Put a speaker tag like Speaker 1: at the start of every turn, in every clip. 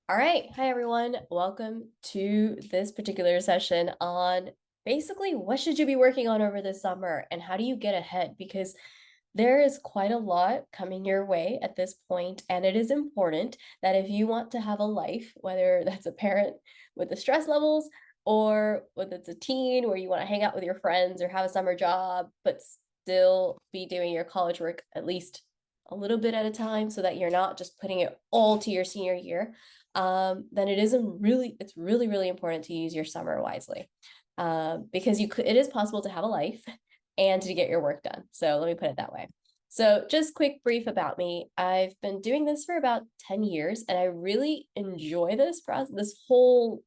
Speaker 1: All right. Hi, everyone. Welcome to this particular session on basically what should you be working on over the summer and how do you get ahead? Because there is quite a lot coming your way at this point, and it is important that if you want to have a life, whether that's a parent with the stress levels or whether it's a teen where you want to hang out with your friends or have a summer job, but still be doing your college work at least a little bit at a time so that you're not just putting it all to your senior year, then it's really, really important to use your summer wisely. Because it is possible to have a life and to get your work done. So let me put it that way. So just quick brief about me. I've been doing this for about 10 years and I really enjoy this process, this whole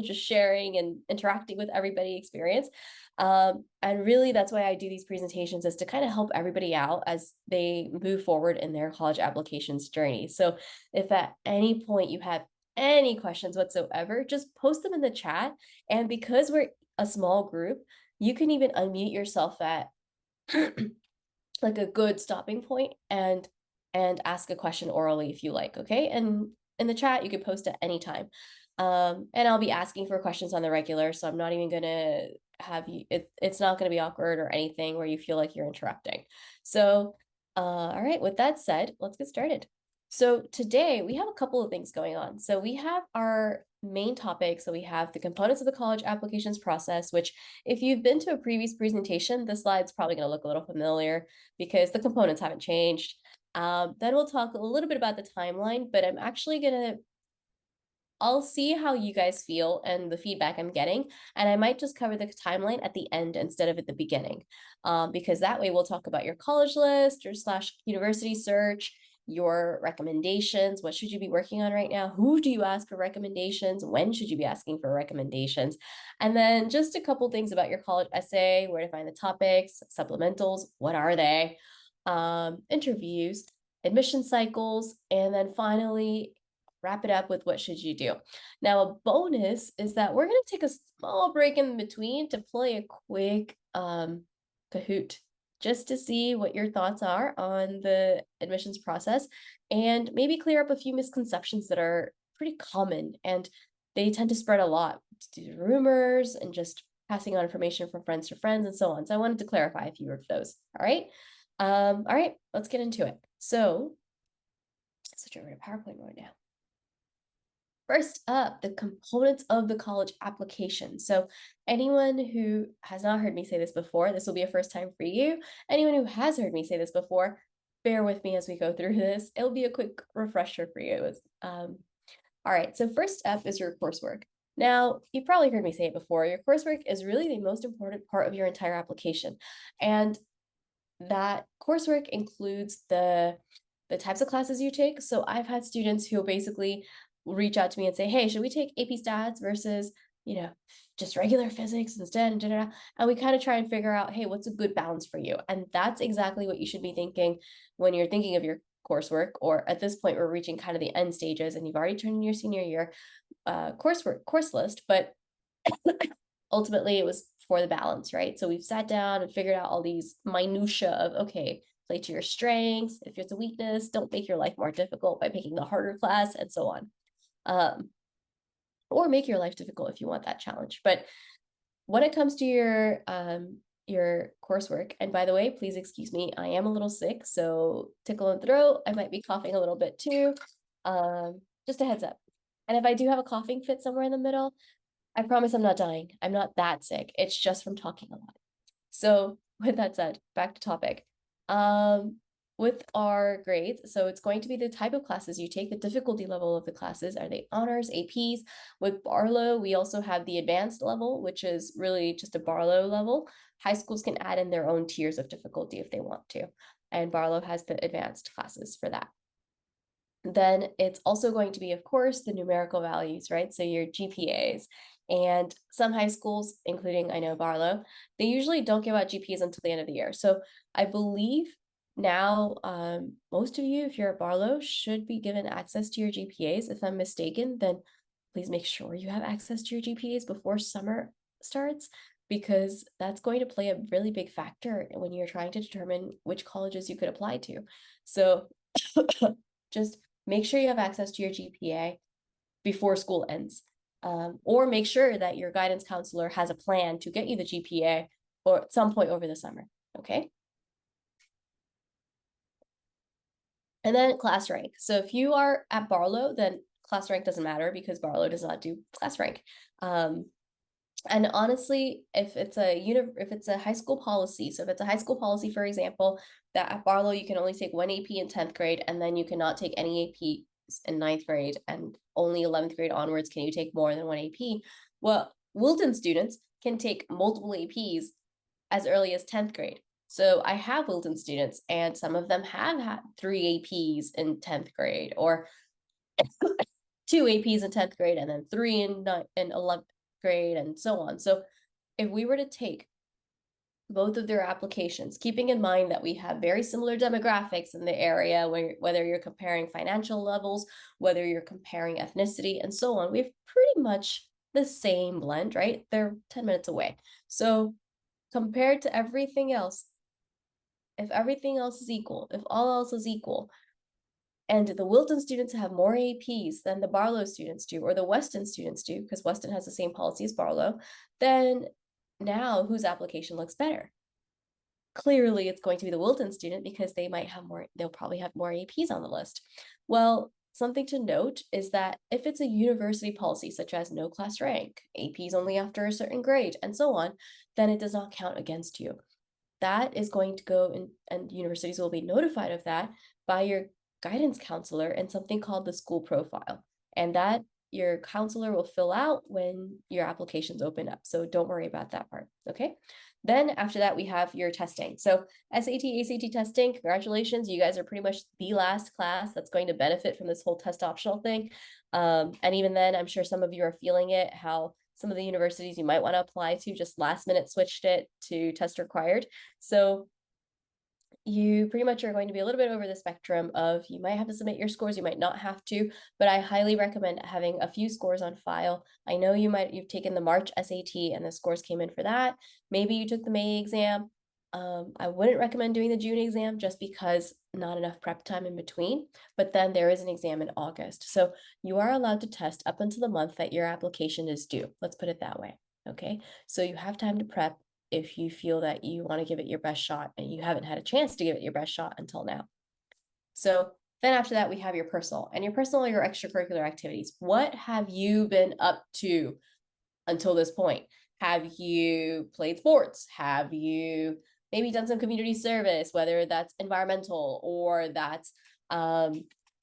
Speaker 1: just sharing and interacting with everybody experience. And really that's why I do these presentations, is to kind of help everybody out as they move forward in their college applications journey. So if at any point you have any questions whatsoever, just post them in the chat. And because we're a small group, you can even unmute yourself at like a good stopping point and ask a question orally if you like, okay? And in the chat, you can post at any time. And I'll be asking for questions on the regular, so I'm not even gonna have you, it's not gonna be awkward or anything where you feel like you're interrupting. So, all right, with that said, let's get started. So today we have a couple of things going on. So we have our main topic. So we have the components of the college applications process, which if you've been to a previous presentation, the slide's probably going to look a little familiar because the components haven't changed. Then we'll talk a little bit about the timeline, but I'll see how you guys feel and the feedback I'm getting, and I might just cover the timeline at the end instead of at the beginning, because that way we'll talk about your college list, your slash university search, your recommendations. What should you be working on right now? Who do you ask for recommendations? When should you be asking for recommendations? And then just a couple things about your college essay, where to find the topics, supplementals, what are they, interviews, admission cycles, and then finally wrap it up with what should you do. Now, a bonus is that we're going to take a small break in between to play a quick Kahoot, just to see what your thoughts are on the admissions process and maybe clear up a few misconceptions that are pretty common and they tend to spread a lot due to rumors and just passing on information from friends to friends and so on. So I wanted to clarify a few of those. All right, let's get into it. So switch over to PowerPoint mode now. First up, the components of the college application. So anyone who has not heard me say this before, this will be a first time for you. Anyone who has heard me say this before, bear with me as we go through this. It'll be a quick refresher for you. All right, so first up is your coursework. Now, you've probably heard me say it before, your coursework is really the most important part of your entire application. And that coursework includes the types of classes you take. So I've had students who basically reach out to me and say, hey, should we take AP stats versus, just regular physics instead? And we kind of try and figure out, hey, what's a good balance for you? And that's exactly what you should be thinking when you're thinking of your coursework, or at this point, we're reaching kind of the end stages and you've already turned in your senior year course list, but ultimately it was for the balance, right? So we've sat down and figured out all these minutia of, okay, play to your strengths. If it's a weakness, don't make your life more difficult by picking the harder class and so on. Or make your life difficult if you want that challenge. But when it comes to your coursework, and by the way, please excuse me, I am a little sick, so tickle in the throat. I might be coughing a little bit too. Just a heads up. And if I do have a coughing fit somewhere in the middle, I promise I'm not dying. I'm not that sick. It's just from talking a lot. So with that said, back to topic. With our grades, so it's going to be the type of classes you take, the difficulty level of the classes. Are they honors, APs? With Barlow, we also have the advanced level, which is really just a Barlow level. High schools can add in their own tiers of difficulty if they want to. And Barlow has the advanced classes for that. Then it's also going to be, of course, the numerical values, right? So your GPAs. And some high schools, including, I know, Barlow, they usually don't give out GPAs until the end of the year. So I believe now most of you, if you're at Barlow, should be given access to your GPAs. If I'm mistaken, then please make sure you have access to your GPAs before summer starts, because that's going to play a really big factor when you're trying to determine which colleges you could apply to. So just make sure you have access to your GPA. before school ends. Or make sure that your guidance counselor has a plan to get you the GPA or at some point over the summer, okay? And then class rank. So if you are at Barlow, then class rank doesn't matter because Barlow does not do class rank. And honestly, if it's a high school policy, so if it's a high school policy, for example, that at Barlow you can only take one AP in 10th grade, and then you cannot take any AP in 9th grade, and only 11th grade onwards can you take more than one AP. Well, Wilton students can take multiple APs as early as 10th grade. So I have Wilton students, and some of them have had 3 APs in 10th grade, or 2 APs in 10th grade, and then 3 in 11th grade, and so on. So if we were to take both of their applications, keeping in mind that we have very similar demographics in the area, whether you're comparing financial levels, whether you're comparing ethnicity, and so on, we have pretty much the same blend, right? They're 10 minutes away. So compared to everything else, if everything else is equal, if all else is equal, and the Wilton students have more APs than the Barlow students do, or the Weston students do, because Weston has the same policy as Barlow, then now whose application looks better? Clearly, it's going to be the Wilton student because they'll probably have more APs on the list. Well, something to note is that if it's a university policy, such as no class rank, APs only after a certain grade, and so on, then it does not count against you. That is going to go in, and universities will be notified of that by your guidance counselor in something called the school profile. And that your counselor will fill out when your applications open up. So don't worry about that part, okay? Then after that, we have your testing. So SAT, ACT testing, congratulations. You guys are pretty much the last class that's going to benefit from this whole test optional thing. And even then, I'm sure some of you are feeling it, how some of the universities you might want to apply to just last minute switched it to test required. So you pretty much are going to be a little bit over the spectrum of you might have to submit your scores, you might not have to, but I highly recommend having a few scores on file. I know you've taken the March SAT and the scores came in for that. Maybe you took the May exam. I wouldn't recommend doing the June exam just because not enough prep time in between, but then there is an exam in August. So you are allowed to test up until the month that your application is due. Let's put it that way, okay? So you have time to prep if you feel that you want to give it your best shot and you haven't had a chance to give it your best shot until now. So then after that, we have your personal, and your personal are your extracurricular activities. What have you been up to until this point? Have you played sports? Have you maybe done some community service, whether that's environmental or that's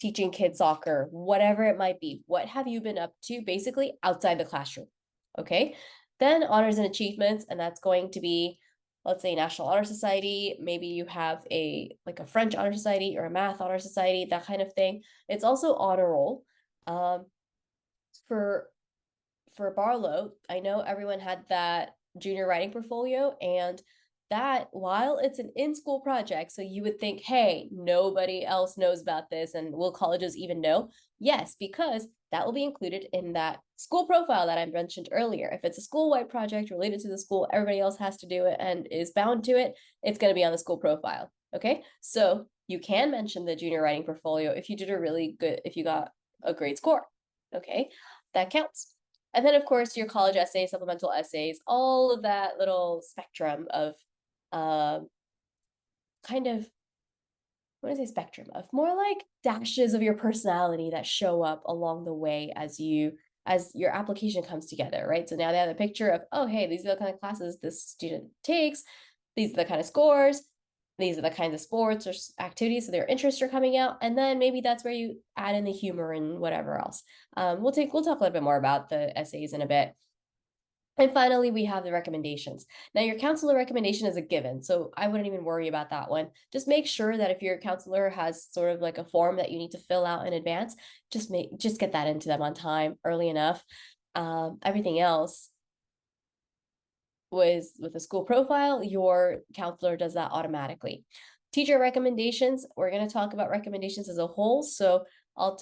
Speaker 1: teaching kids soccer, whatever it might be? What have you been up to basically outside the classroom? Okay. Then honors and achievements, and that's going to be, let's say, National Honor Society. Maybe you have a French Honor Society or a Math Honor Society, that kind of thing. It's also honor roll. For Barlow, I know everyone had that junior writing portfolio, and that, while it's an in-school project, so you would think, hey, nobody else knows about this, and will colleges even know? Yes, because that will be included in that school profile that I mentioned earlier. If it's a school-wide project related to the school, everybody else has to do it and is bound to it, it's going to be on the school profile, okay? So you can mention the junior writing portfolio if you did if you got a great score, okay? That counts. And then, of course, your college essays, supplemental essays, all of that little spectrum of kind of, what is a spectrum of more like dashes of your personality that show up along the way as your application comes together, right? So now they have a picture of, oh, hey, these are the kind of classes this student takes. These are the kind of scores. These are the kinds of sports or activities, so their interests are coming out. And then maybe that's where you add in the humor and whatever else. We'll talk a little bit more about the essays in a bit. And finally, we have the recommendations. Now, your counselor recommendation is a given, so I wouldn't even worry about that one. Just make sure that if your counselor has sort of like a form that you need to fill out in advance, just get that into them on time, early enough. Everything else with a school profile, your counselor does that automatically. Teacher recommendations, we're going to talk about recommendations as a whole, so I'll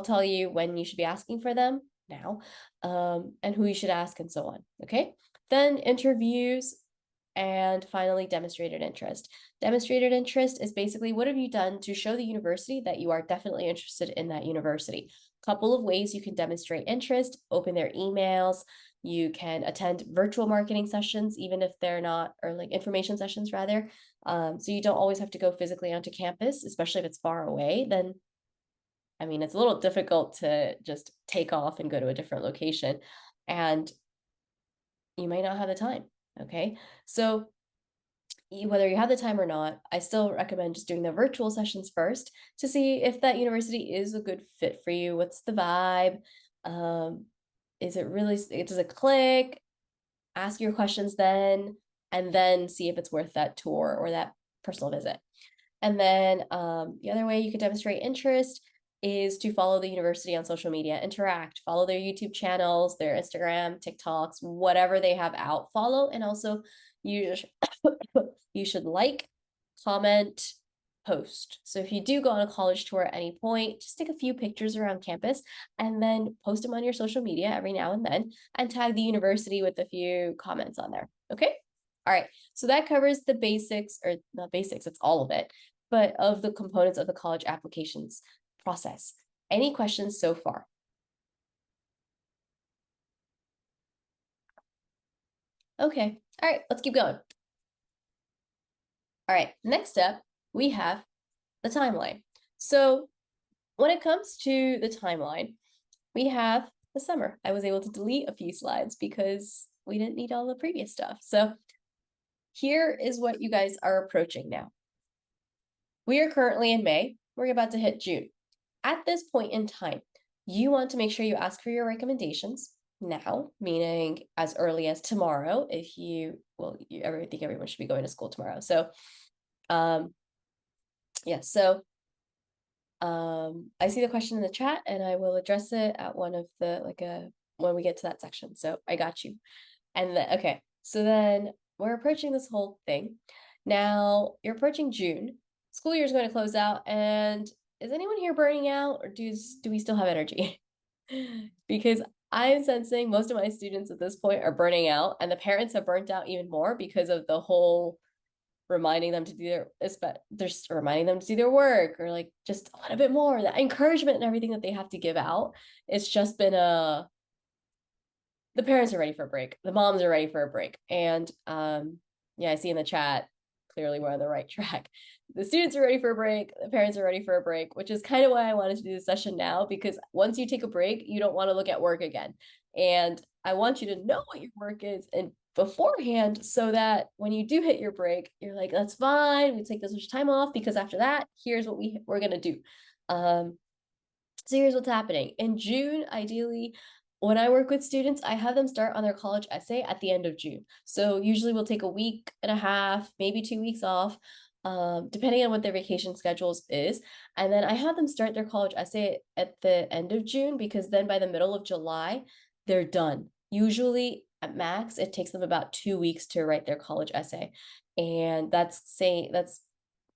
Speaker 1: tell you when you should be asking for them now, and who you should ask and so on, okay? Then interviews, and finally, demonstrated interest. Demonstrated interest is basically, what have you done to show the university that you are definitely interested in that university? couple of ways you can demonstrate interest: open their emails. You can attend virtual marketing sessions, even if they're not, or like information sessions rather. So you don't always have to go physically onto campus, especially if it's far away. Then, I mean, it's a little difficult to just take off and go to a different location, and you might not have the time. Okay. So whether you have the time or not, I still recommend just doing the virtual sessions first to see if that university is a good fit for you. What's the vibe? Is it really, does it click? Ask your questions then, and then see if it's worth that tour or that personal visit. And then the other way you could demonstrate interest is to follow the university on social media, interact, follow their YouTube channels, their Instagram, TikToks, whatever they have out, follow. And also you you should like, comment, post. So if you do go on a college tour at any point, just take a few pictures around campus and then post them on your social media every now and then, and tag the university with a few comments on there. Okay. All right. So that covers the basics, or not basics, it's all of it, but of the components of the college applications process. Any questions so far? Okay. All right. Let's keep going. All right. Next up, we have the timeline. So when it comes to the timeline, we have the summer. I was able to delete a few slides because we didn't need all the previous stuff. So here is what you guys are approaching now. We are currently in May. We're about to hit June. At this point in time, you want to make sure you ask for your recommendations now, meaning as early as tomorrow, if you, well, I think everyone should be going to school tomorrow. So, yeah, so I see the question in the chat and I will address it at one of the, when we get to that section. So I got you. And then, okay, so then we're approaching this whole thing. Now you're approaching June. School year is going to close out, and is anyone here burning out, or do we still have energy? Because I'm sensing most of my students at this point are burning out, and the parents have burnt out even more because of the whole reminding them to do reminding them to do their work, or like just a little bit more, that encouragement and everything that they have to give out. It's just been the parents are ready for a break. The moms are ready for a break. And yeah, I see in the chat, clearly we're on the right track. The students are ready for a break. The parents are ready for a break, which is kind of why I wanted to do the session now, because once you take a break, you don't want to look at work again. And I want you to know what your work is and beforehand, so that when you do hit your break, you're like, that's fine. We take this much time off because after that, here's what we're going to do. So here's what's happening. In June, ideally, when I work with students, I have them start on their college essay at the end of June. So usually we'll take a week and a half, maybe 2 weeks off, depending on what their vacation schedules is. And then I have them start their college essay at the end of June, because then by the middle of July, they're done. Usually at max, it takes them about 2 weeks to write their college essay. And that's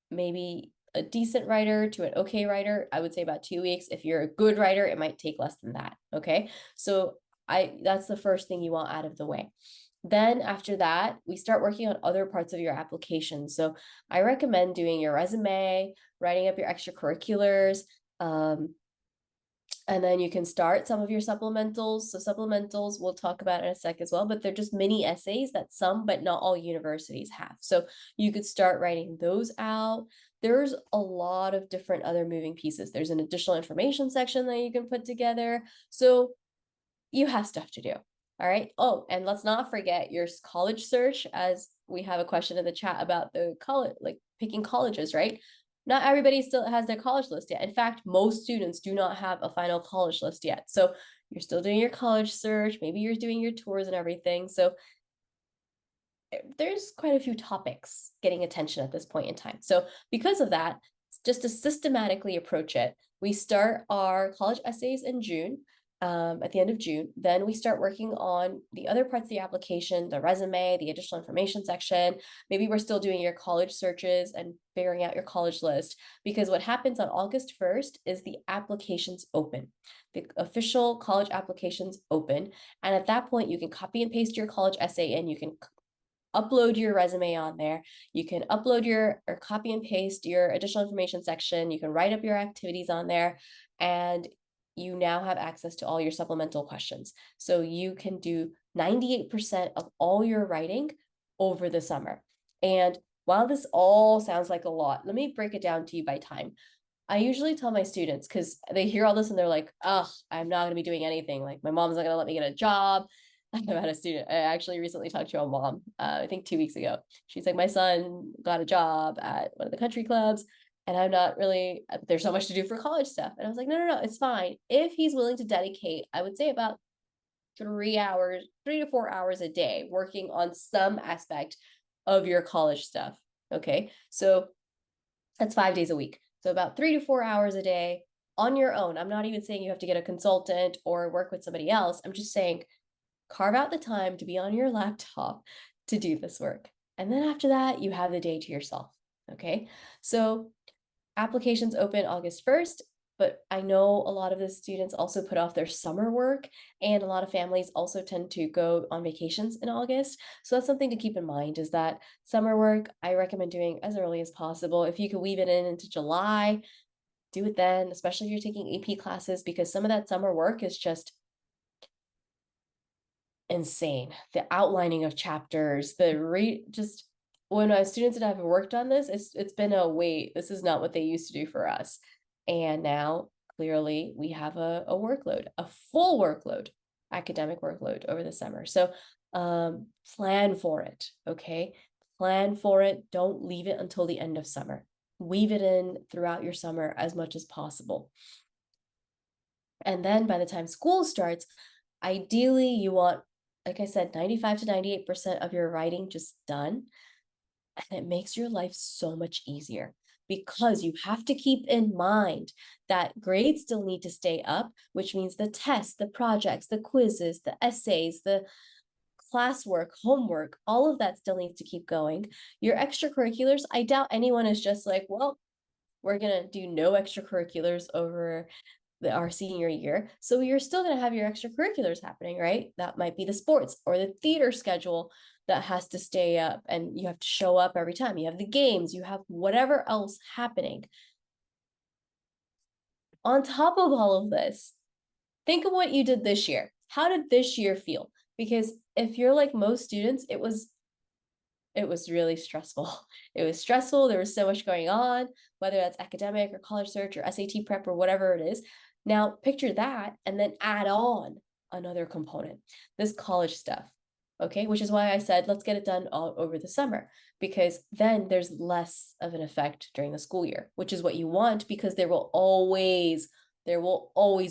Speaker 1: maybe a decent writer to an okay writer, I would say about 2 weeks. If you're a good writer, it might take less than that. Okay. So that's the first thing you want out of the way. Then after that, we start working on other parts of your application. So I recommend doing your resume, writing up your extracurriculars, and then you can start some of your supplementals. So supplementals we'll talk about in a sec as well, but they're just mini essays that some, but not all universities have. So you could start writing those out. There's a lot of different other moving pieces. There's an additional information section that you can put together. So you have stuff to do. All right. Oh, and let's not forget your college search, as we have a question in the chat about the college, like picking colleges, right? Not everybody still has their college list yet. In fact, most students do not have a final college list yet. So you're still doing your college search. Maybe you're doing your tours and everything. So there's quite a few topics getting attention at this point in time. So because of that, just to systematically approach it, we start our college essays in June. At the end of June, then we start working on the other parts of the application, the resume, the additional information section. Maybe we're still doing your college searches and figuring out your college list, because what happens on August 1st is the applications open. The official college applications open. And at that point, you can copy and paste your college essay in. You can upload your resume on there. You can upload or copy and paste your additional information section. You can write up your activities on there. And you now have access to all your supplemental questions. So you can do 98% of all your writing over the summer. And while this all sounds like a lot, let me break it down to you by time. I usually tell my students, because they hear all this and they're like, oh, I'm not going to be doing anything. Like, my mom's not going to let me get a job. I've had a student, I actually recently talked to a mom, I think 2 weeks ago. She's like, my son got a job at one of the country clubs, and I'm not really, there's so much to do for college stuff. And I was like, no, it's fine. If he's willing to dedicate, I would say about 3 to 4 hours a day working on some aspect of your college stuff. Okay. So that's 5 days a week. So about 3 to 4 hours a day on your own. I'm not even saying you have to get a consultant or work with somebody else. I'm just saying carve out the time to be on your laptop to do this work. And then after that, you have the day to yourself. Okay. So applications open August 1st, but I know a lot of the students also put off their summer work, and a lot of families also tend to go on vacations in August. So that's something to keep in mind, is that summer work, I recommend doing as early as possible. If you could weave it in into July, do it then, especially if you're taking AP classes, because some of that summer work is just insane. The outlining of chapters, just when my students and I have worked on this, it's been a wait. This is not what they used to do for us. And now clearly we have a workload, a full workload, academic workload over the summer. So plan for it, okay? Plan for it. Don't leave it until the end of summer. Weave it in throughout your summer as much as possible. And then by the time school starts, ideally you want, like I said, 95 to 98% of your writing just done. And it makes your life so much easier, because you have to keep in mind that grades still need to stay up, which means the tests, the projects, the quizzes, the essays, the classwork, homework, all of that still needs to keep going. Your extracurriculars, I doubt anyone is just like, well, we're going to do no extracurriculars over our senior year. So you're still going to have your extracurriculars happening, right? That might be the sports or the theater schedule that has to stay up, and you have to show up every time. You have the games, you have whatever else happening. On top of all of this, think of what you did this year. How did this year feel? Because if you're like most students, it was really stressful. It was stressful. There was so much going on, whether that's academic or college search or SAT prep or whatever it is. Now picture that and then add on another component, this college stuff. Okay, which is why I said, let's get it done all over the summer, because then there's less of an effect during the school year, which is what you want, because there will always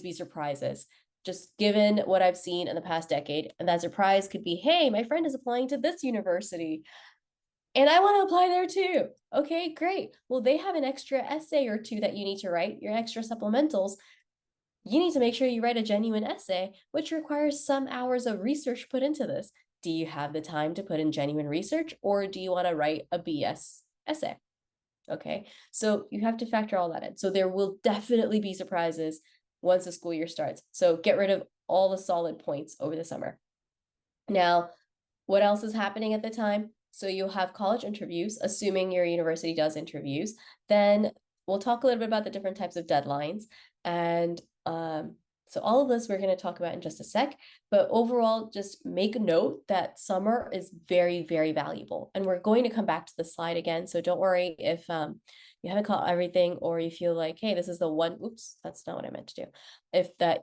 Speaker 1: be surprises, just given what I've seen in the past decade. And that surprise could be, hey, my friend is applying to this university and I want to apply there too. Okay, great. Well, they have an extra essay or two that you need to write, your extra supplementals. You need to make sure you write a genuine essay, which requires some hours of research put into this. Do you have the time to put in genuine research, or do you want to write a BS essay? Okay, so you have to factor all that in. So there will definitely be surprises once the school year starts. So get rid of all the solid points over the summer. Now, what else is happening at the time? So you'll have college interviews, assuming your university does interviews. Then we'll talk a little bit about the different types of deadlines. And so all of this we're going to talk about in just a sec. But overall, just make a note that summer is very, very valuable. And we're going to come back to the slide again. So don't worry if you haven't caught everything, or you feel like, hey, this is the one, oops, that's not what I meant to do.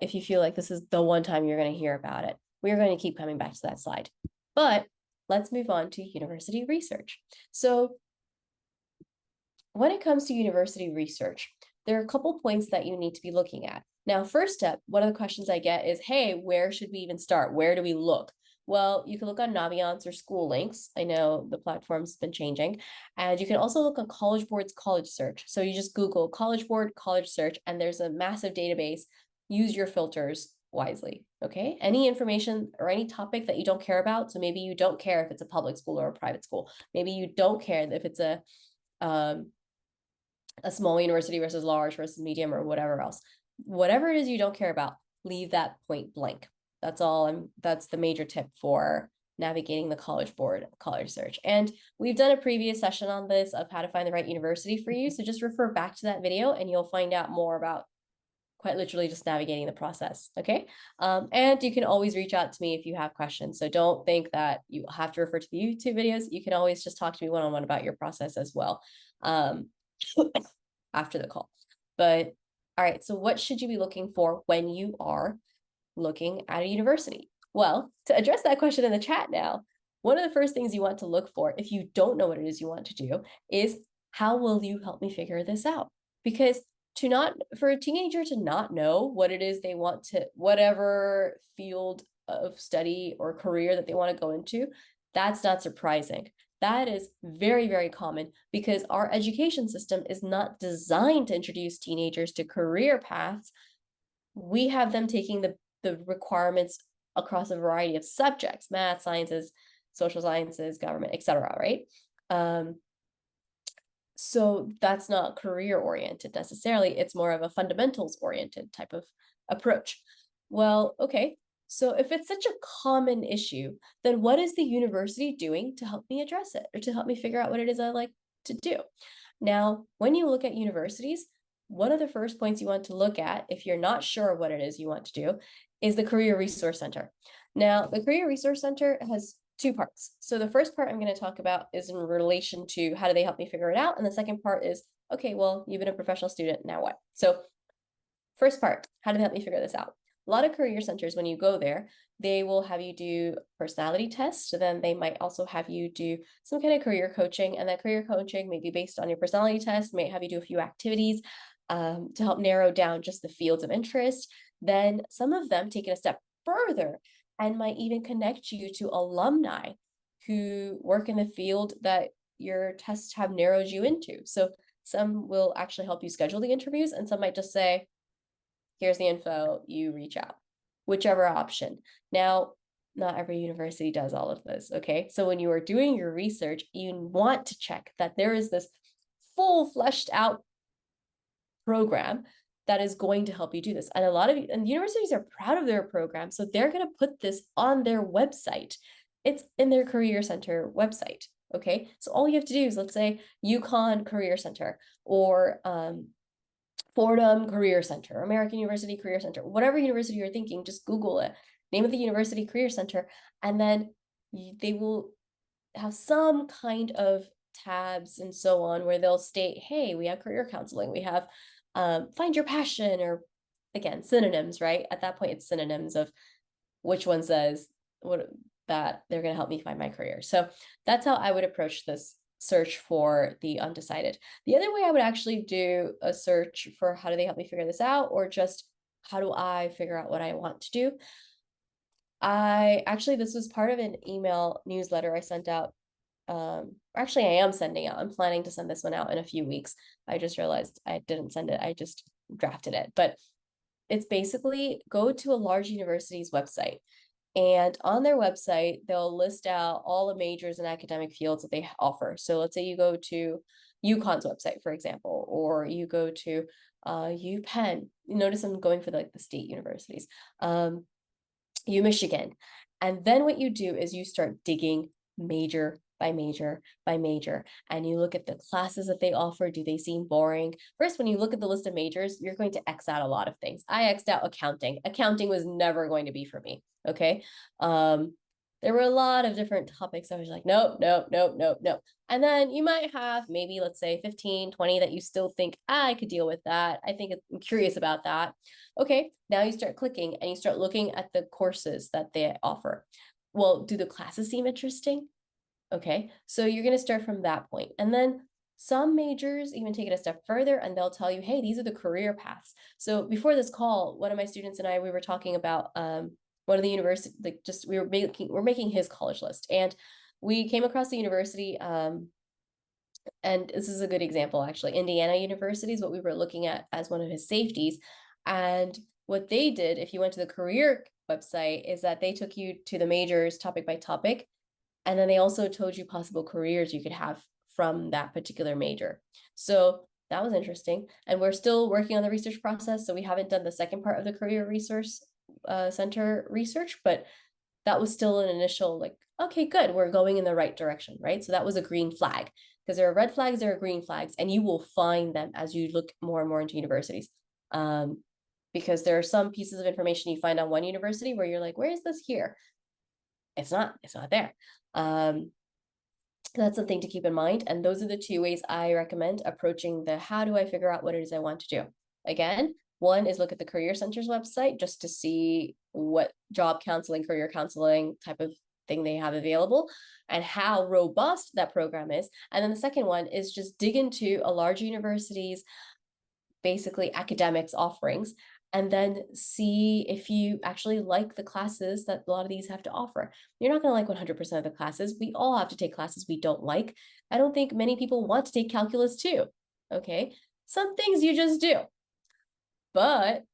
Speaker 1: If you feel like this is the one time you're going to hear about it, we're going to keep coming back to that slide. But let's move on to university research. So when it comes to university research, there are a couple points that you need to be looking at. Now, first step, one of the questions I get is, hey, where should we even start? Where do we look? Well, you can look on Naviance or School Links. I know the platform's been changing. And you can also look on College Board's college search. So you just Google College Board, college search, and there's a massive database. Use your filters wisely, okay? Any information or any topic that you don't care about. So maybe you don't care if it's a public school or a private school. Maybe you don't care if it's a small university versus large versus medium or whatever else. Whatever it is you don't care about, leave that point blank. That's all. That's the major tip for navigating the College Board college search. And we've done a previous session on this of how to find the right university for you. So just refer back to that video and you'll find out more about quite literally just navigating the process. Okay. And you can always reach out to me if you have questions. So don't think that you have to refer to the YouTube videos. You can always just talk to me one-on-one about your process as well, after the call. But all right, so what should you be looking for when you are looking at a university? Well, to address that question in the chat now, one of the first things you want to look for, if you don't know what it is you want to do, is how will you help me figure this out? Because for a teenager to not know what it is they want to, whatever field of study or career that they want to go into, that's not surprising. That is very, very common because our education system is not designed to introduce teenagers to career paths. We have them taking the requirements across a variety of subjects, math, sciences, social sciences, government, etc. Right? So that's not career oriented necessarily. It's more of a fundamentals oriented type of approach. Well, okay. So if it's such a common issue, then what is the university doing to help me address it or to help me figure out what it is I like to do? Now, when you look at universities, one of the first points you want to look at, if you're not sure what it is you want to do, is the Career Resource Center. Now, the Career Resource Center has two parts. So the first part I'm going to talk about is in relation to how do they help me figure it out? And the second part is, okay, well, you've been a professional student, now what? So first part, how do they help me figure this out? A lot of career centers, when you go there, they will have you do personality tests. So then they might also have you do some kind of career coaching. And that career coaching may be based on your personality test, may have you do a few activities to help narrow down just the fields of interest. Then some of them take it a step further and might even connect you to alumni who work in the field that your tests have narrowed you into. So some will actually help you schedule the interviews, and some might just say, here's the info, you reach out, whichever option. Now, not every university does all of this, okay? So when you are doing your research, you want to check that there is this full fleshed out program that is going to help you do this. And a lot of universities are proud of their program, so they're going to put this on their website. It's in their Career Center website, okay? So all you have to do is, let's say, UConn Career Center or Fordham Career Center, American University Career Center, whatever university you're thinking, just Google it, name of the university career center, and then they will have some kind of tabs and so on where they'll state, hey, we have career counseling, we have find your passion, or again, synonyms, right? At that point, it's synonyms of which one says what that they're going to help me find my career. So that's how I would approach this search for the undecided. The other way I would actually do a search for how do they help me figure this out, or just how do I figure out what I want to do. This was part of an email newsletter I sent out. Actually, I am sending out. I'm planning to send this one out in a few weeks. I just realized I didn't send it. I just drafted it. But it's basically go to a large university's website. And on their website, they'll list out all the majors and academic fields that they offer. So let's say you go to UConn's website, for example, or you go to UPenn. You notice I'm going for the state universities, UMichigan. And then what you do is you start digging major by major by major, and you look at the classes that they offer. Do they seem boring? First, when you look at the list of majors, you're going to X out a lot of things. I X'd out accounting. Accounting was never going to be for me, okay? There were a lot of different topics. I was like, nope, nope, nope, nope, nope. And then you might have maybe, let's say 15, 20 that you still think, I could deal with that. I think I'm curious about that. Okay, now you start clicking and you start looking at the courses that they offer. Well, do the classes seem interesting? Okay, so you're going to start from that point. And then some majors even take it a step further and they'll tell you, hey, these are the career paths. So before this call, one of my students and I, we were talking about one of the university, we're making his college list, and we came across the university, and this is a good example, actually. Indiana University is what we were looking at as one of his safeties. And what they did, if you went to the career website, is that they took you to the majors topic by topic. And then they also told you possible careers you could have from that particular major. So that was interesting. And we're still working on the research process. So we haven't done the second part of the Career Resource Center research, but that was still an initial okay, good, we're going in the right direction, right? So that was a green flag, because there are red flags, there are green flags, and you will find them as you look more and more into universities. because there are some pieces of information you find on one university where you're like, where is this here? It's not there. That's something to keep in mind. And those are the two ways I recommend approaching the how do I figure out what it is I want to do. Again, one is look at the Career Center's website just to see what job counseling, career counseling type of thing they have available and how robust that program is. And then the second one is just dig into a large university's basically academics offerings and then see if you actually like the classes that a lot of these have to offer. You're not going to like 100% of the classes. We all have to take classes we don't like. I don't think many people want to take calculus too. Okay. Some things you just do. But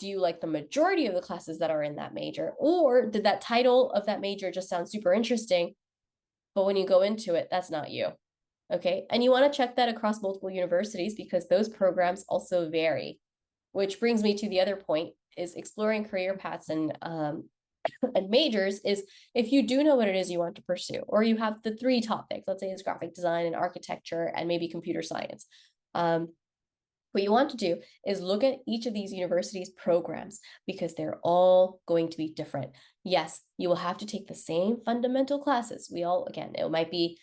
Speaker 1: do you like the majority of the classes that are in that major? Or did that title of that major just sound super interesting, but when you go into it, that's not you? Okay. And you want to check that across multiple universities because those programs also vary. Which brings me to the other point is exploring career paths and majors is if you do know what it is you want to pursue, or you have the three topics, let's say it's graphic design and architecture and maybe computer science. What you want to do is look at each of these universities' programs because they're all going to be different. Yes, you will have to take the same fundamental classes. Again, it might be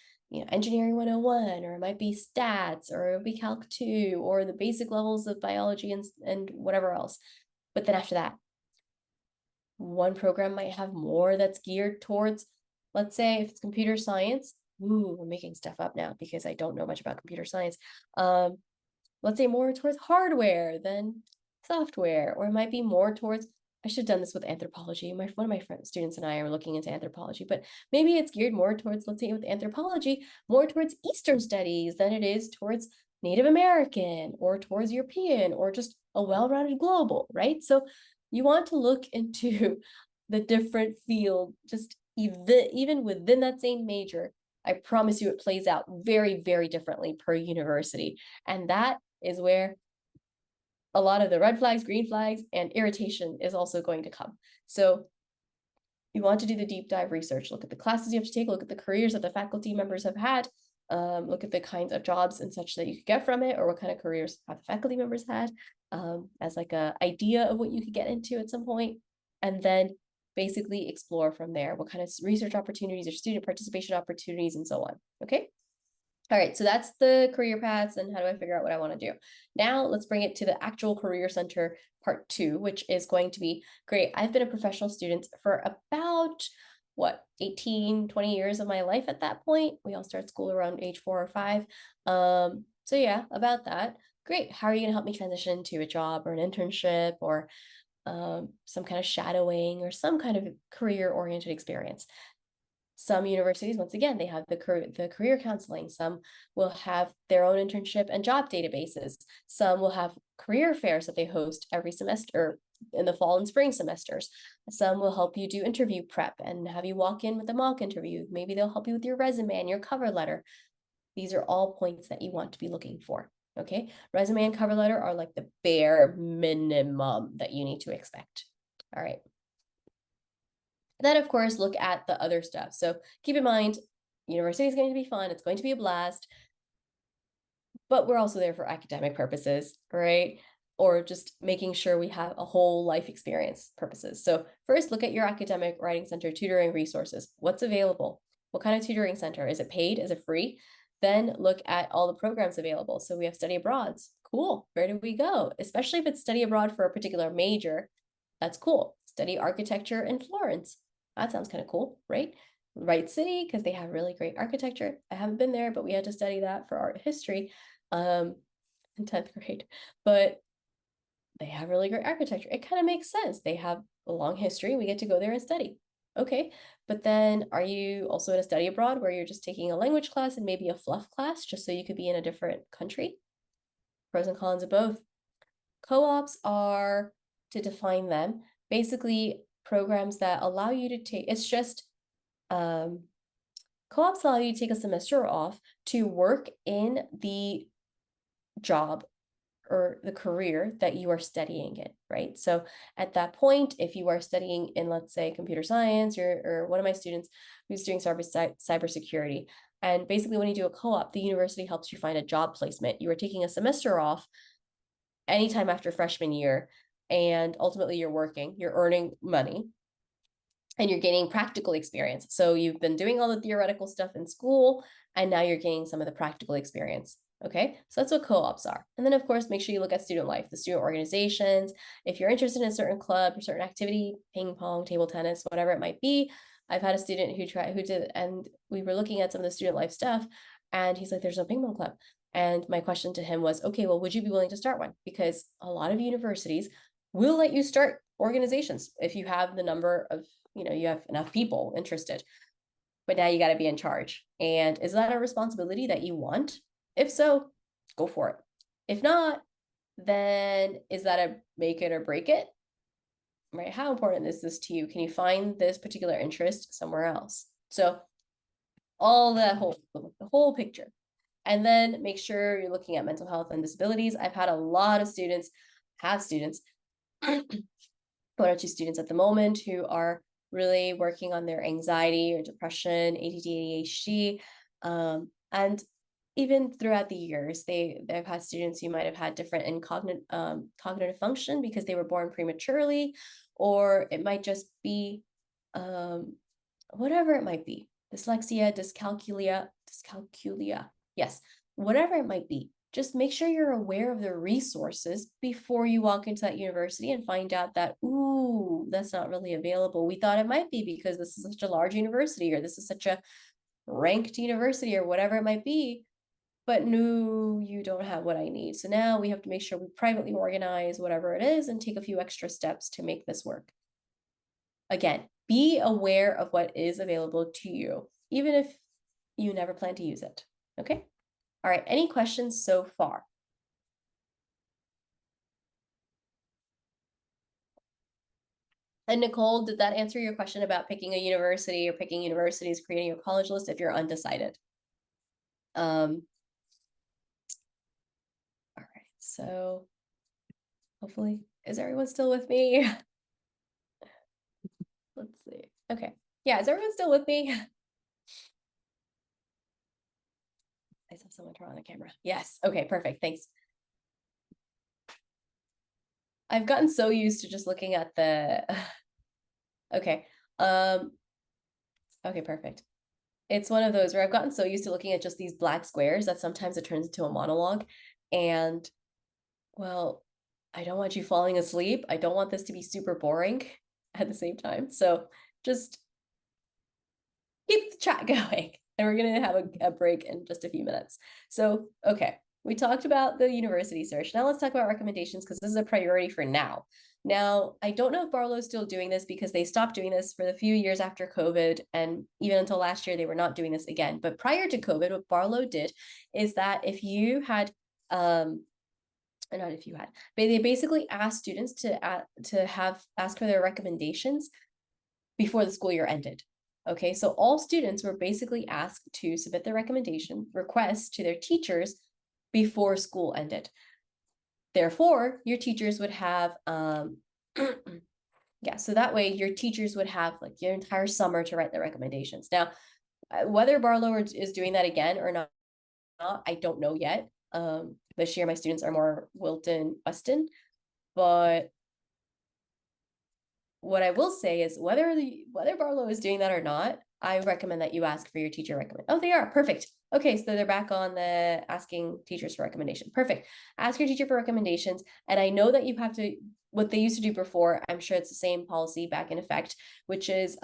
Speaker 1: engineering 101, or it might be stats, or it would be calc 2, or the basic levels of biology and whatever else. But then after that, one program might have more that's geared towards, let's say if it's computer science, I'm making stuff up now because I don't know much about computer science. Let's say more towards hardware than software, or it might be more towards, I should have done this with anthropology. One of my students and I are looking into anthropology, but maybe it's geared more towards, let's say with anthropology, more towards Eastern studies than it is towards Native American or towards European or just a well-rounded global, right? So you want to look into the different field, just even within that same major. I promise you it plays out very, very differently per university. And that is where a lot of the red flags, green flags, and irritation is also going to come. So you want to do the deep dive research, look at the classes you have to take, look at the careers that the faculty members have had, look at the kinds of jobs and such that you could get from it, or what kind of careers have the faculty members had, as like a idea of what you could get into at some point. And then basically explore from there, what kind of research opportunities or student participation opportunities and so on, okay? All right, so that's the career paths and how do I figure out what I want to do. Now let's bring it to the actual career center part 2, which is going to be great. I've been a professional student for about 18, 20 years of my life at that point. We all start school around age 4 or 5. So yeah, about that. Great. How are you going to help me transition to a job or an internship or some kind of shadowing or some kind of career-oriented experience? Some universities, once again, they have the career counseling. Some will have their own internship and job databases. Some will have career fairs that they host every semester in the fall and spring semesters. Some will help you do interview prep and have you walk in with a mock interview. Maybe they'll help you with your resume and your cover letter. These are all points that you want to be looking for. Okay, resume and cover letter are like the bare minimum that you need to expect. All right. Then, of course, look at the other stuff. So keep in mind, university is going to be fun. It's going to be a blast. But we're also there for academic purposes, right? Or just making sure we have a whole life experience purposes. So first, look at your academic writing center tutoring resources. What's available? What kind of tutoring center? Is it paid? Is it free? Then look at all the programs available. So we have study abroads. Cool. Where do we go? Especially if it's study abroad for a particular major. That's cool. Study architecture in Florence. That sounds kind of cool, right? Right city, because they have really great architecture. I haven't been there, but we had to study that for art history in 10th grade. But they have really great architecture. It kind of makes sense. They have a long history. We get to go there and study. Okay, but then are you also in a study abroad where you're just taking a language class and maybe a fluff class just so you could be in a different country? Pros and cons of both. Co-ops are, to define them, basically programs that allow you to take, it's just, co-ops allow you to take a semester off to work in the job or the career that you are studying in, right? So at that point, if you are studying in, let's say, computer science, or one of my students who's doing cybersecurity, and basically when you do a co-op, the university helps you find a job placement. You are taking a semester off anytime after freshman year, and ultimately you're working, you're earning money, and you're gaining practical experience. So you've been doing all the theoretical stuff in school, and now you're gaining some of the practical experience. Okay, so that's what co-ops are. And then of course, make sure you look at student life, the student organizations. If you're interested in a certain club or certain activity, ping pong, table tennis, whatever it might be. I've had a student who did, and we were looking at some of the student life stuff, and he's like, there's no ping pong club. And my question to him was, okay, well, would you be willing to start one? Because a lot of universities will let you start organizations if you have the number of, you have enough people interested, but now you got to be in charge. And is that a responsibility that you want? If so, go for it. If not, then is that a make it or break it? Right? How important is this to you? Can you find this particular interest somewhere else? So all the whole picture. And then make sure you're looking at mental health and disabilities. I've had a lot of students, one or two students at the moment who are really working on their anxiety or depression, ADD, ADHD, and even throughout the years, they've had students who might have had different in cognitive function because they were born prematurely, or it might just be whatever it might be, dyslexia, dyscalculia, yes, whatever it might be. Just make sure you're aware of the resources before you walk into that university and find out that, ooh, that's not really available. We thought it might be because this is such a large university, or this is such a ranked university, or whatever it might be. But no, you don't have what I need. So now we have to make sure we privately organize whatever it is and take a few extra steps to make this work. Again, be aware of what is available to you, even if you never plan to use it. Okay? All right, any questions so far? And Nicole, did that answer your question about picking a university or picking universities, creating your college list if you're undecided? All right, so hopefully, is everyone still with me? Let's see. Okay, yeah, is everyone still with me? I saw someone turn on the camera. Yes, okay, perfect, thanks. I've gotten so used to just looking at the, okay, okay, perfect. It's one of those where I've gotten so used to looking at just these black squares that sometimes it turns into a monologue. And well, I don't want you falling asleep. I don't want this to be super boring at the same time. So just keep the chat going. And we're going to have a break in just a few minutes. So, okay, we talked about the university search. Now let's talk about recommendations, because this is a priority for now. Now, I don't know if Barlow is still doing this because they stopped doing this for the few years after COVID. And even until last year, they were not doing this again. But prior to COVID, what Barlow did is that if you had, not if you had, but they basically asked students to ask for their recommendations before the school year ended. Okay, so all students were basically asked to submit their recommendation requests to their teachers before school ended. Therefore, your teachers would have, yeah, so that way your teachers would have like your entire summer to write their recommendations. Now, whether Barlow is doing that again or not, I don't know yet. This year my students are more Wilton, Weston, but what I will say is whether Barlow is doing that or not, I recommend that you ask for your teacher recommend. Oh, they are perfect. Okay, so they're back on the asking teachers for recommendation. Perfect. Ask your teacher for recommendations. And I know that you have to, what they used to do before, I'm sure it's the same policy back in effect, which is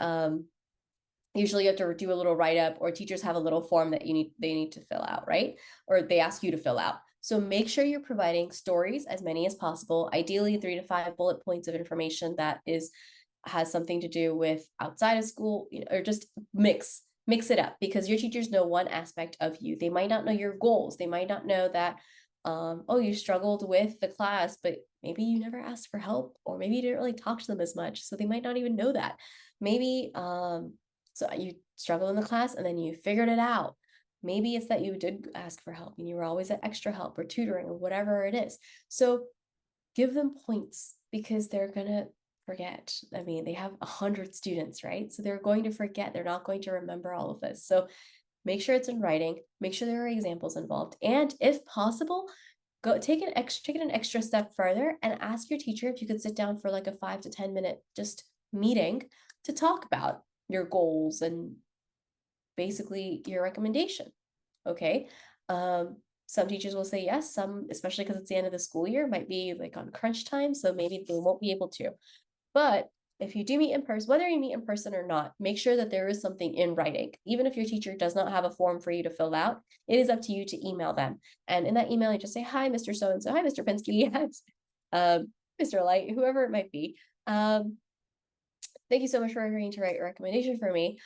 Speaker 1: usually you have to do a little write-up, or teachers have a little form that they need to fill out, right? Or they ask you to fill out. So make sure you're providing stories, as many as possible, ideally 3 to 5 bullet points of information that has something to do with outside of school, or just mix it up, because your teachers know one aspect of you. They might not know your goals. They might not know that, oh, you struggled with the class, but maybe you never asked for help, or maybe you didn't really talk to them as much. So they might not even know that. Maybe, so you struggled in the class and then you figured it out. Maybe it's that you did ask for help and you were always at extra help or tutoring or whatever it is. So give them points, because they're going to forget. I mean, they have 100 students, right? So they're going to forget. They're not going to remember all of this. So make sure it's in writing. Make sure there are examples involved. And if possible, go take it an extra step further and ask your teacher if you could sit down for like a 5 to 10 minute just meeting to talk about your goals and basically your recommendation. Okay. Some teachers will say yes, some, especially because it's the end of the school year, might be like on crunch time, so maybe they won't be able to. But if you do meet in person, whether you meet in person or not, make sure that there is something in writing. Even if your teacher does not have a form for you to fill out, it is up to you to email them. And in that email, you just say, hi, Mr. So-and-so, hi, Mr. Pinsky, yes, Mr. Light, whoever it might be. Thank you so much for agreeing to write a recommendation for me.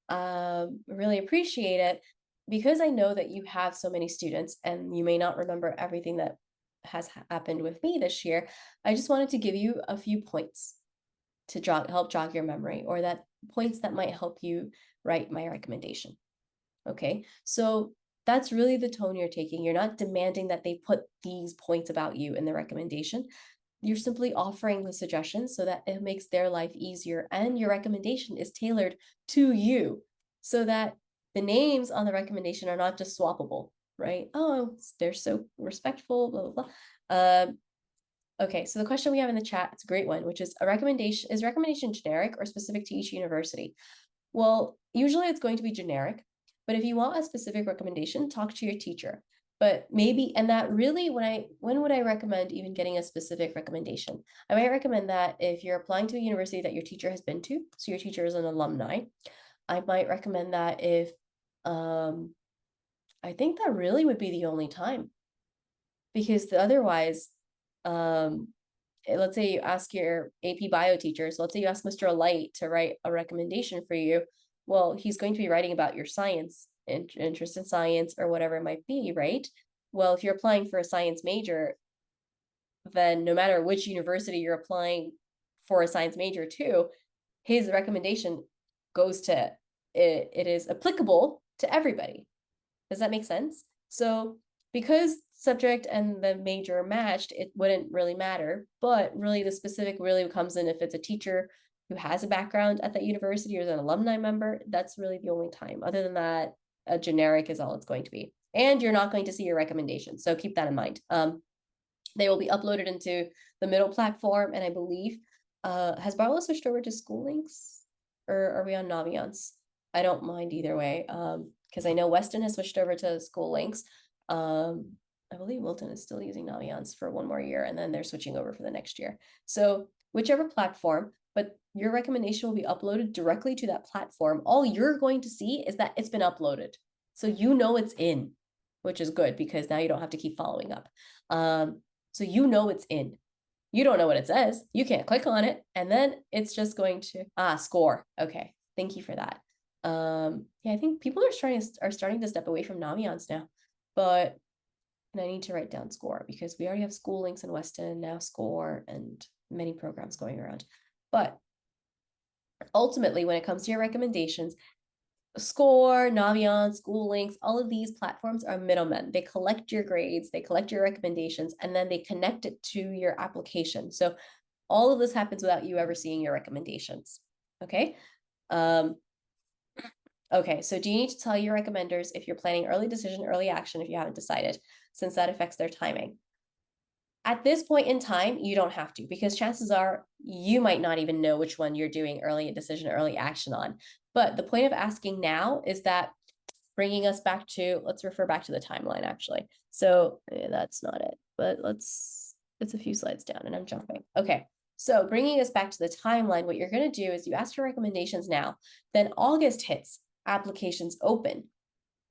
Speaker 1: Really appreciate it. Because I know that you have so many students and you may not remember everything that has happened with me this year, I just wanted to give you a few points to help jog your memory, or that points that might help you write my recommendation. Okay, so that's really the tone you're taking. You're not demanding that they put these points about you in the recommendation. You're simply offering the suggestions so that it makes their life easier, and your recommendation is tailored to you so that the names on the recommendation are not just swappable, right? Oh, they're so respectful, blah, blah, blah. Okay, so the question we have in the chat, it's a great one, which is is recommendation generic or specific to each university? Well, usually it's going to be generic, but if you want a specific recommendation, talk to your teacher. But maybe, and that really, when would I recommend even getting a specific recommendation? I might recommend that if you're applying to a university that your teacher has been to, so your teacher is an alumni. I might recommend that if, I think that really would be the only time, because otherwise, let's say you ask your AP bio teacher, so let's say you ask Mr. Light to write a recommendation for you. Well, he's going to be writing about your science, interest in science, or whatever it might be, right? Well, if you're applying for a science major, then no matter which university you're applying for a science major to, his recommendation goes to, it is applicable to everybody. Does that make sense? So because subject and the major matched, it wouldn't really matter, but really the specific really comes in if it's a teacher who has a background at that university or is an alumni member. That's really the only time. Other than that, a generic is all it's going to be. And you're not going to see your recommendations, so keep that in mind. They will be uploaded into the middle platform, and I believe, has Barlow switched over to School Links, or are we on Naviance? I don't mind either way, because I know Weston has switched over to School Links. I believe Wilton is still using Naviance for one more year, and then they're switching over for the next year. So whichever platform, but your recommendation will be uploaded directly to that platform. All you're going to see is that it's been uploaded. So you know it's in, which is good because now you don't have to keep following up. So you know it's in. You don't know what it says. You can't click on it. And then it's just going to, score. Okay. Thank you for that. Yeah, I think people are starting to step away from Naviance now, but and I need to write down score because we already have School Links in Weston, now score, and many programs going around. But ultimately, when it comes to your recommendations, Score, Naviance, School Links, all of these platforms are middlemen. They collect your grades, they collect your recommendations, and then they connect it to your application. So all of this happens without you ever seeing your recommendations. Okay. Okay, so do you need to tell your recommenders if you're planning early decision, early action if you haven't decided, since that affects their timing? At this point in time, you don't have to, because chances are you might not even know which one you're doing early decision, early action on. But the point of asking now is that bringing us back to, let's refer back to the timeline actually. So that's not it, but it's a few slides down and I'm jumping. Okay, so bringing us back to the timeline, what you're going to do is you ask for recommendations now, then August hits, applications open.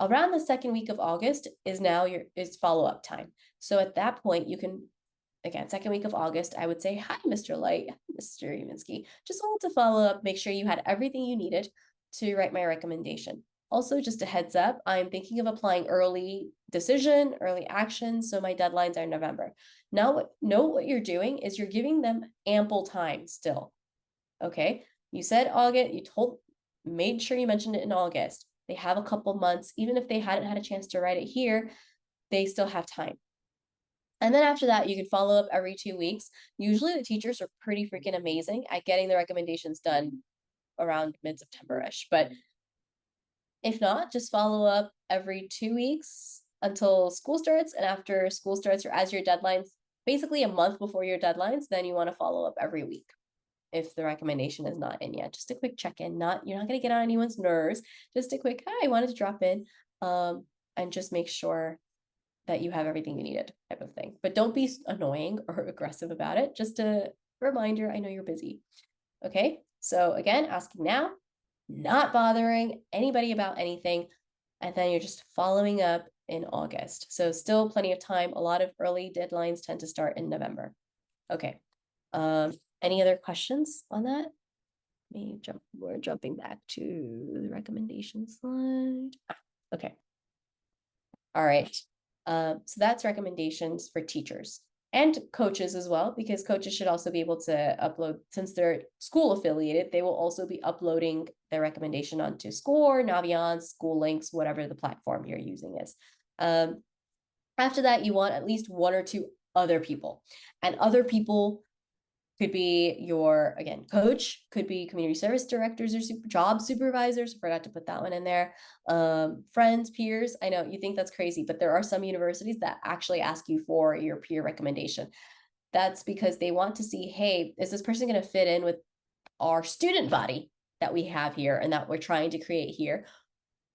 Speaker 1: Around the second week of August is now is follow-up time. So at that point, you can, again, second week of August, I would say, hi, Mr. Light, Mr. Uminsky. Just wanted to follow up, make sure you had everything you needed to write my recommendation. Also, just a heads up, I'm thinking of applying early decision, early action, so my deadlines are November. Now, know what you're doing is you're giving them ample time still, okay? You said August, made sure you mentioned it in August. They have a couple months, even if they hadn't had a chance to write it here, they still have time. And then after that, you can follow up every 2 weeks. Usually the teachers are pretty freaking amazing at getting the recommendations done around mid-September-ish, but if not, just follow up every 2 weeks until school starts. And after school starts, or as your deadlines, basically a month before your deadlines, then you want to follow up every week if the recommendation is not in yet. Just a quick check-in. You're not going to get on anyone's nerves. Just a quick, hi, I wanted to drop in, and just make sure that you have everything you needed, type of thing. But don't be annoying or aggressive about it. Just a reminder, I know you're busy. Okay, so again, asking now, not bothering anybody about anything, and then you're just following up in August. So still plenty of time. A lot of early deadlines tend to start in November. Okay. Any other questions on that? We're jumping back to the recommendation slide. Okay. All right. So that's recommendations for teachers and coaches as well, because coaches should also be able to upload, since they're school affiliated, they will also be uploading their recommendation onto Score, Naviance, School Links, whatever the platform you're using is. After that, you want at least one or two other people, and other people could be your, again, coach, could be community service directors or job supervisors. Forgot to put that one in there. Friends, peers. I know you think that's crazy, but there are some universities that actually ask you for your peer recommendation. That's because they want to see, hey, is this person going to fit in with our student body that we have here and that we're trying to create here?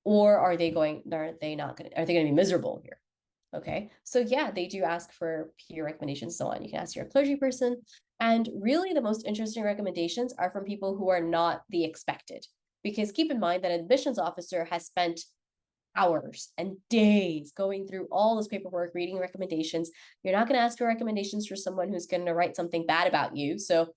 Speaker 1: Or are they going to be miserable here? Okay, so yeah, they do ask for peer recommendations, so on. You can ask your clergy person. And really the most interesting recommendations are from people who are not the expected. Because keep in mind that an admissions officer has spent hours and days going through all this paperwork, reading recommendations. You're not going to ask for recommendations for someone who's going to write something bad about you. So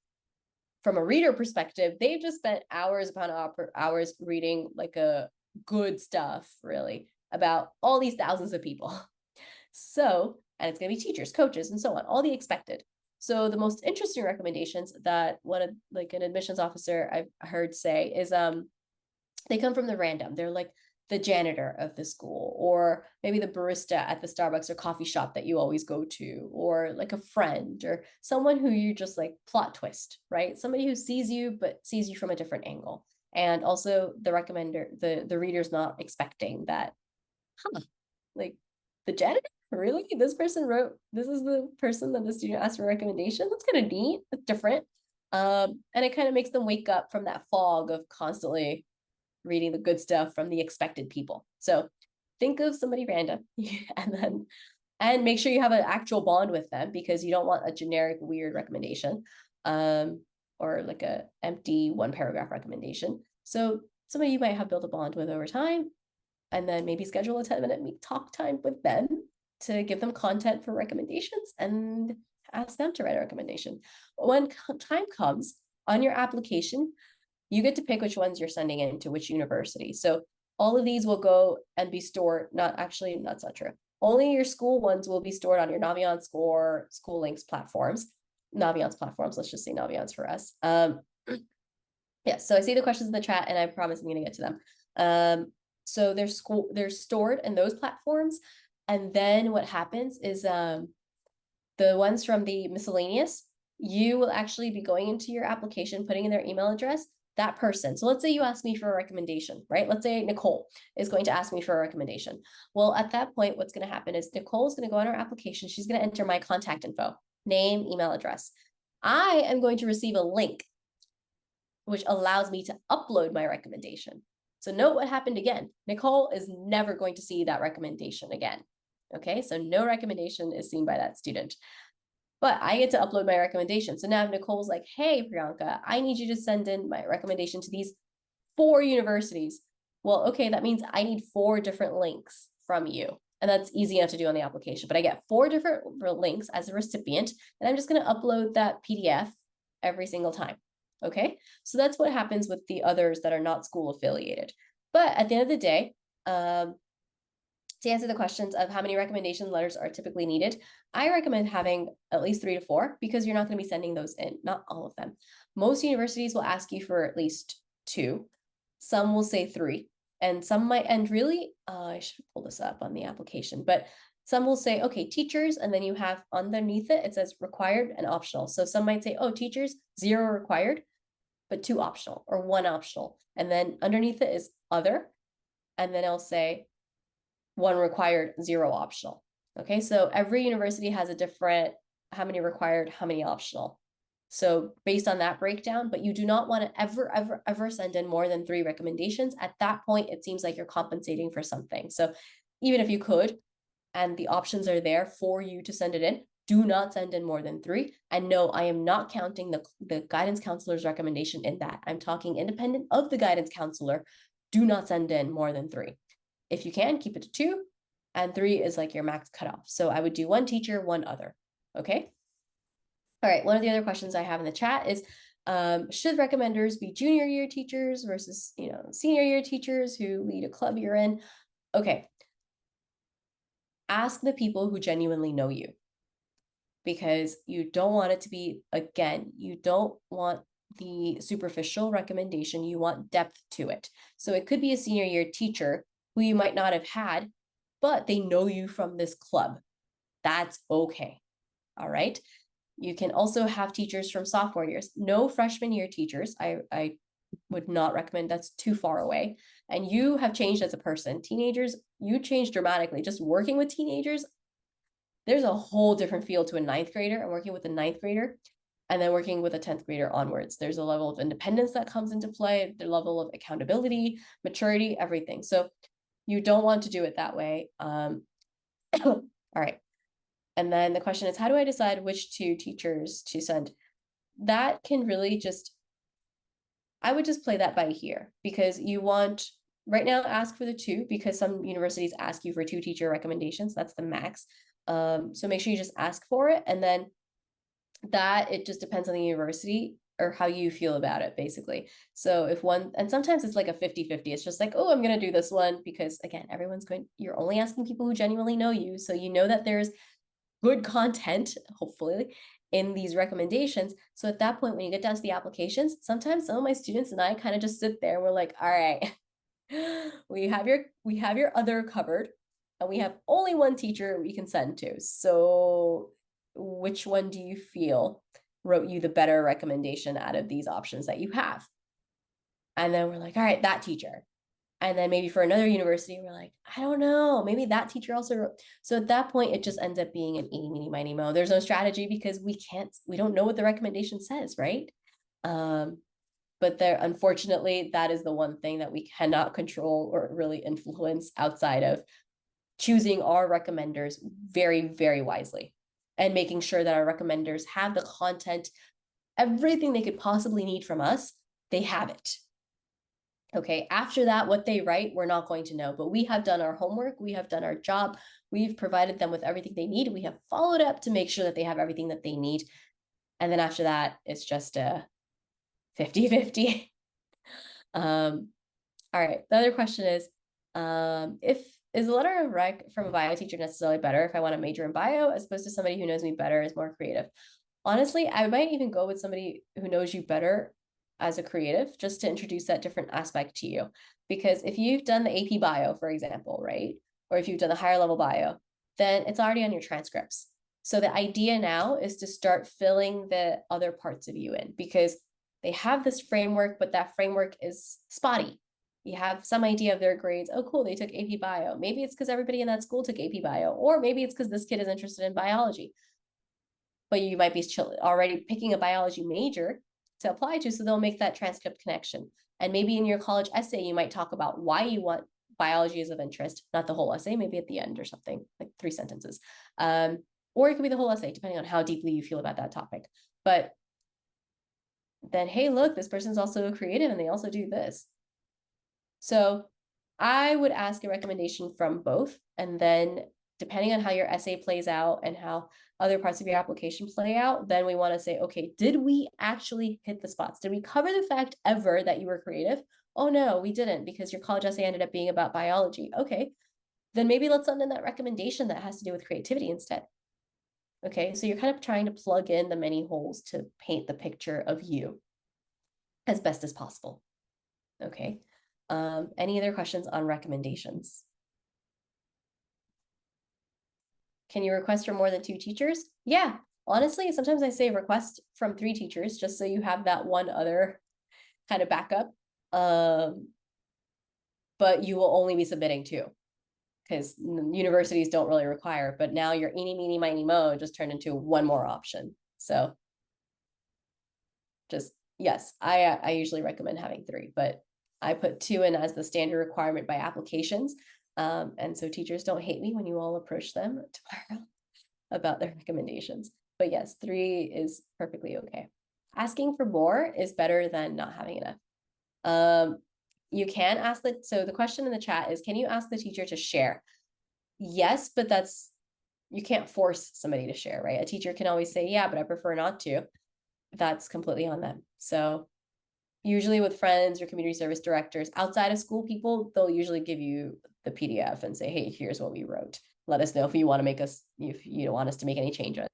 Speaker 1: from a reader perspective, they've just spent hours upon hours reading like a good stuff, really, about all these thousands of people. So, and it's going to be teachers, coaches, and so on, all the expected. So the most interesting recommendations that an admissions officer I've heard say is they come from the random. They're like the janitor of the school, or maybe the barista at the Starbucks or coffee shop that you always go to, or like a friend, or someone who you just like plot twist, right? Somebody who sees you, but sees you from a different angle. And also the recommender, the reader's not expecting that, like the janitor? Really? This person wrote, this is the person that the student asked for a recommendation? That's kind of neat. That's different. And it kind of makes them wake up from that fog of constantly reading the good stuff from the expected people. So think of somebody random and make sure you have an actual bond with them, because you don't want a generic weird recommendation or like a empty one paragraph recommendation. So somebody you might have built a bond with over time, and then maybe schedule a 10-minute talk time with them to give them content for recommendations and ask them to write a recommendation. When time comes on your application, you get to pick which ones you're sending in to which university. So all of these will go and be stored, that's not true. Only your school ones will be stored on your Naviance Score, School Links platforms. Naviance platforms, let's just say Naviance for us. Yeah, so I see the questions in the chat and I promise I'm gonna get to them. So they're stored in those platforms. And then what happens is the ones from the miscellaneous, you will actually be going into your application, putting in their email address, that person. So let's say you ask me for a recommendation, right? Let's say Nicole is going to ask me for a recommendation. Well, at that point, what's going to happen is Nicole is going to go on her application. She's going to enter my contact info, name, email address. I am going to receive a link which allows me to upload my recommendation. So note what happened again. Nicole is never going to see that recommendation again. Okay, so no recommendation is seen by that student. But I get to upload my recommendation. So now if Nicole's like, hey, Priyanka, I need you to send in my recommendation to these 4 universities. Well, okay, that means I need 4 different links from you. And that's easy enough to do on the application. But I get 4 different links as a recipient, and I'm just going to upload that PDF every single time. Okay, so that's what happens with the others that are not school affiliated. But at the end of the day, to answer the questions of how many recommendation letters are typically needed, I recommend having at least 3 to 4, because you're not going to be sending those in, not all of them. Most universities will ask you for at least 2. Some will say 3, and some might, and really, I should pull this up on the application, but some will say, okay, teachers, and then you have underneath it, it says required and optional. So some might say, oh, teachers, 0 required, but 2 optional, or 1 optional. And then underneath it is other, and then I'll say 1 required, 0 optional. Okay, so every university has a different how many required, how many optional. So based on that breakdown, but you do not want to ever send in more than 3 recommendations. At that point, it seems like you're compensating for something. So even if you could, and the options are there for you to send it in, do not send in more than 3. And no, I am not counting the guidance counselor's recommendation in that. I'm talking independent of the guidance counselor. Do not send in more than 3. If you can, keep it to 2, and 3 is like your max cutoff. So I would do 1 teacher, 1 other. Okay. All right. One of the other questions I have in the chat is, should recommenders be junior year teachers versus, senior year teachers who lead a club you're in? Okay. Ask the people who genuinely know you, because you don't want it to be, again, you don't want the superficial recommendation. You want depth to it. So it could be a senior year teacher who you might not have had, but they know you from this club. That's okay. All right. You can also have teachers from sophomore years. No freshman year teachers. I would not recommend. That's too far away. And you have changed as a person. Teenagers, you changed dramatically. Just working with teenagers, there's a whole different feel to a 9th grader, and working with a 9th grader, and then working with a 10th grader onwards. There's a level of independence that comes into play, the level of accountability, maturity, everything. So you don't want to do it that way. All right. And then the question is, how do I decide which 2 teachers to send? That can really I would just play that by ear, because you want, right now, ask for the 2, because some universities ask you for 2 teacher recommendations. That's the max. So make sure you just ask for it. And then that, it just depends on the university or how you feel about it, basically. So if one, and sometimes it's like a 50-50, it's just like, oh, I'm going to do this one, because again, you're only asking people who genuinely know you. So you know that there's good content, hopefully, in these recommendations. So at that point, when you get down to the applications, sometimes some of my students and I kind of just sit there and we're like, all right, we have your other covered, and we have only 1 teacher we can send to. So which one do you feel wrote you the better recommendation out of these options that you have? And then we're like, all right, that teacher. And then maybe for another university, we're like, I don't know, maybe that teacher also wrote. So at that point, it just ends up being an eeny, meeny, miny, mo. There's no strategy, because we don't know what the recommendation says, right? But unfortunately, that is the one thing that we cannot control or really influence outside of choosing our recommenders very, very wisely, and making sure that our recommenders have the content, everything they could possibly need from us, they have it. Okay, after that, what they write, we're not going to know, but we have done our homework, we have done our job, we've provided them with everything they need, we have followed up to make sure that they have everything that they need. And then after that, it's just a 50-50. All right, the other question is, is a letter of rec from a bio teacher necessarily better if I want to major in bio, as opposed to somebody who knows me better, is more creative? Honestly, I might even go with somebody who knows you better as a creative, just to introduce that different aspect to you. Because if you've done the AP bio, for example, right? Or if you've done the higher level bio, then it's already on your transcripts. So the idea now is to start filling the other parts of you in, because they have this framework, but that framework is spotty. You have some idea of their grades. Oh, cool, they took AP bio. Maybe it's because everybody in that school took AP bio, or maybe it's because this kid is interested in biology. But you might be already picking a biology major to apply to, so they'll make that transcript connection. And maybe in your college essay, you might talk about why you want biology is of interest, not the whole essay, maybe at the end or something, like 3 sentences. Or it could be the whole essay, depending on how deeply you feel about that topic. But then, hey, look, this person's also creative and they also do this. So I would ask a recommendation from both, and then depending on how your essay plays out and how other parts of your application play out, then we want to say, okay, did we actually hit the spots? Did we cover the fact ever that you were creative? Oh no, we didn't, because your college essay ended up being about biology. Okay, then maybe let's send in that recommendation that has to do with creativity instead. Okay, so you're kind of trying to plug in the many holes to paint the picture of you as best as possible. Okay, any other questions on recommendations? Can you request from more than 2 teachers? Yeah, honestly, sometimes I say request from 3 teachers, just so you have that one other kind of backup. But you will only be submitting 2. because universities don't really require it, but now your eeny, meeny, miny, mo just turned into one more option. So just, yes, I usually recommend having 3, but I put 2 in as the standard requirement by applications. And so teachers don't hate me when you all approach them tomorrow about their recommendations. But yes, 3 is perfectly okay. Asking for more is better than not having enough. You can ask so the question in the chat is, can you ask the teacher to share? Yes, but you can't force somebody to share, right? A teacher can always say, yeah, but I prefer not to. That's completely on them. So usually with friends or community service directors, outside of school people, they'll usually give you the PDF and say, hey, here's what we wrote. Let us know if you want to if you don't want us to make any changes.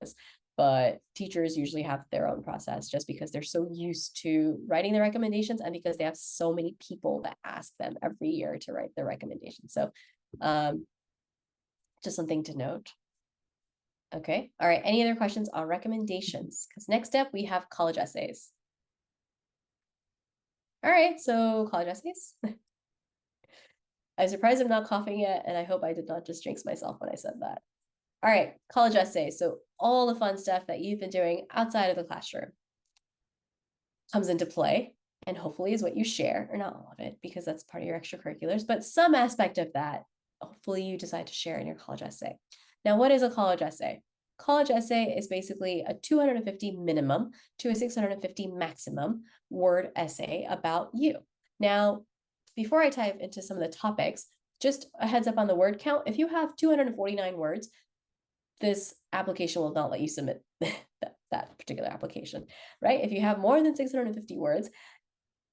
Speaker 1: But teachers usually have their own process just because they're so used to writing the recommendations and because they have so many people that ask them every year to write the recommendations. So just something to note. Okay. All right. Any other questions on recommendations? Because next up we have college essays. All right. So college essays. I'm surprised I'm not coughing yet, and I hope I did not just jinx myself when I said that. All right, college essays. So all the fun stuff that you've been doing outside of the classroom comes into play, and hopefully is what you share, or not all of it, because that's part of your extracurriculars, but some aspect of that, hopefully you decide to share in your college essay. Now, what is a college essay? College essay is basically a 250 minimum to a 650 maximum word essay about you. Now, before I dive into some of the topics, just a heads up on the word count. If you have 249 words, this application will not let you submit that particular application, right? If you have more than 650 words,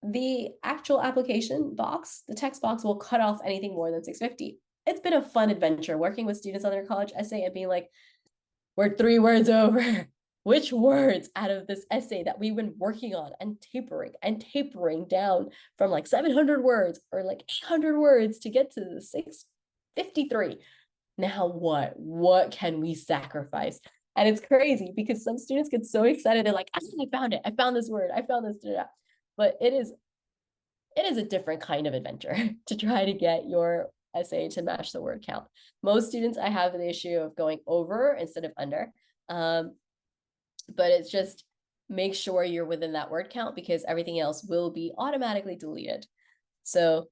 Speaker 1: the actual application box, the text box, will cut off anything more than 650. It's been a fun adventure working with students on their college essay and being like, we're 3 words over. Which words out of this essay that we've been working on and tapering down from like 700 words or like 800 words to get to the 653? Now what can we sacrifice? And it's crazy because some students get so excited. They're like, I found it. I found this word. I found this. But it is a different kind of adventure to try to get your essay to match the word count. Most students, I have the issue of going over instead of under. But it's just make sure you're within that word count because everything else will be automatically deleted. So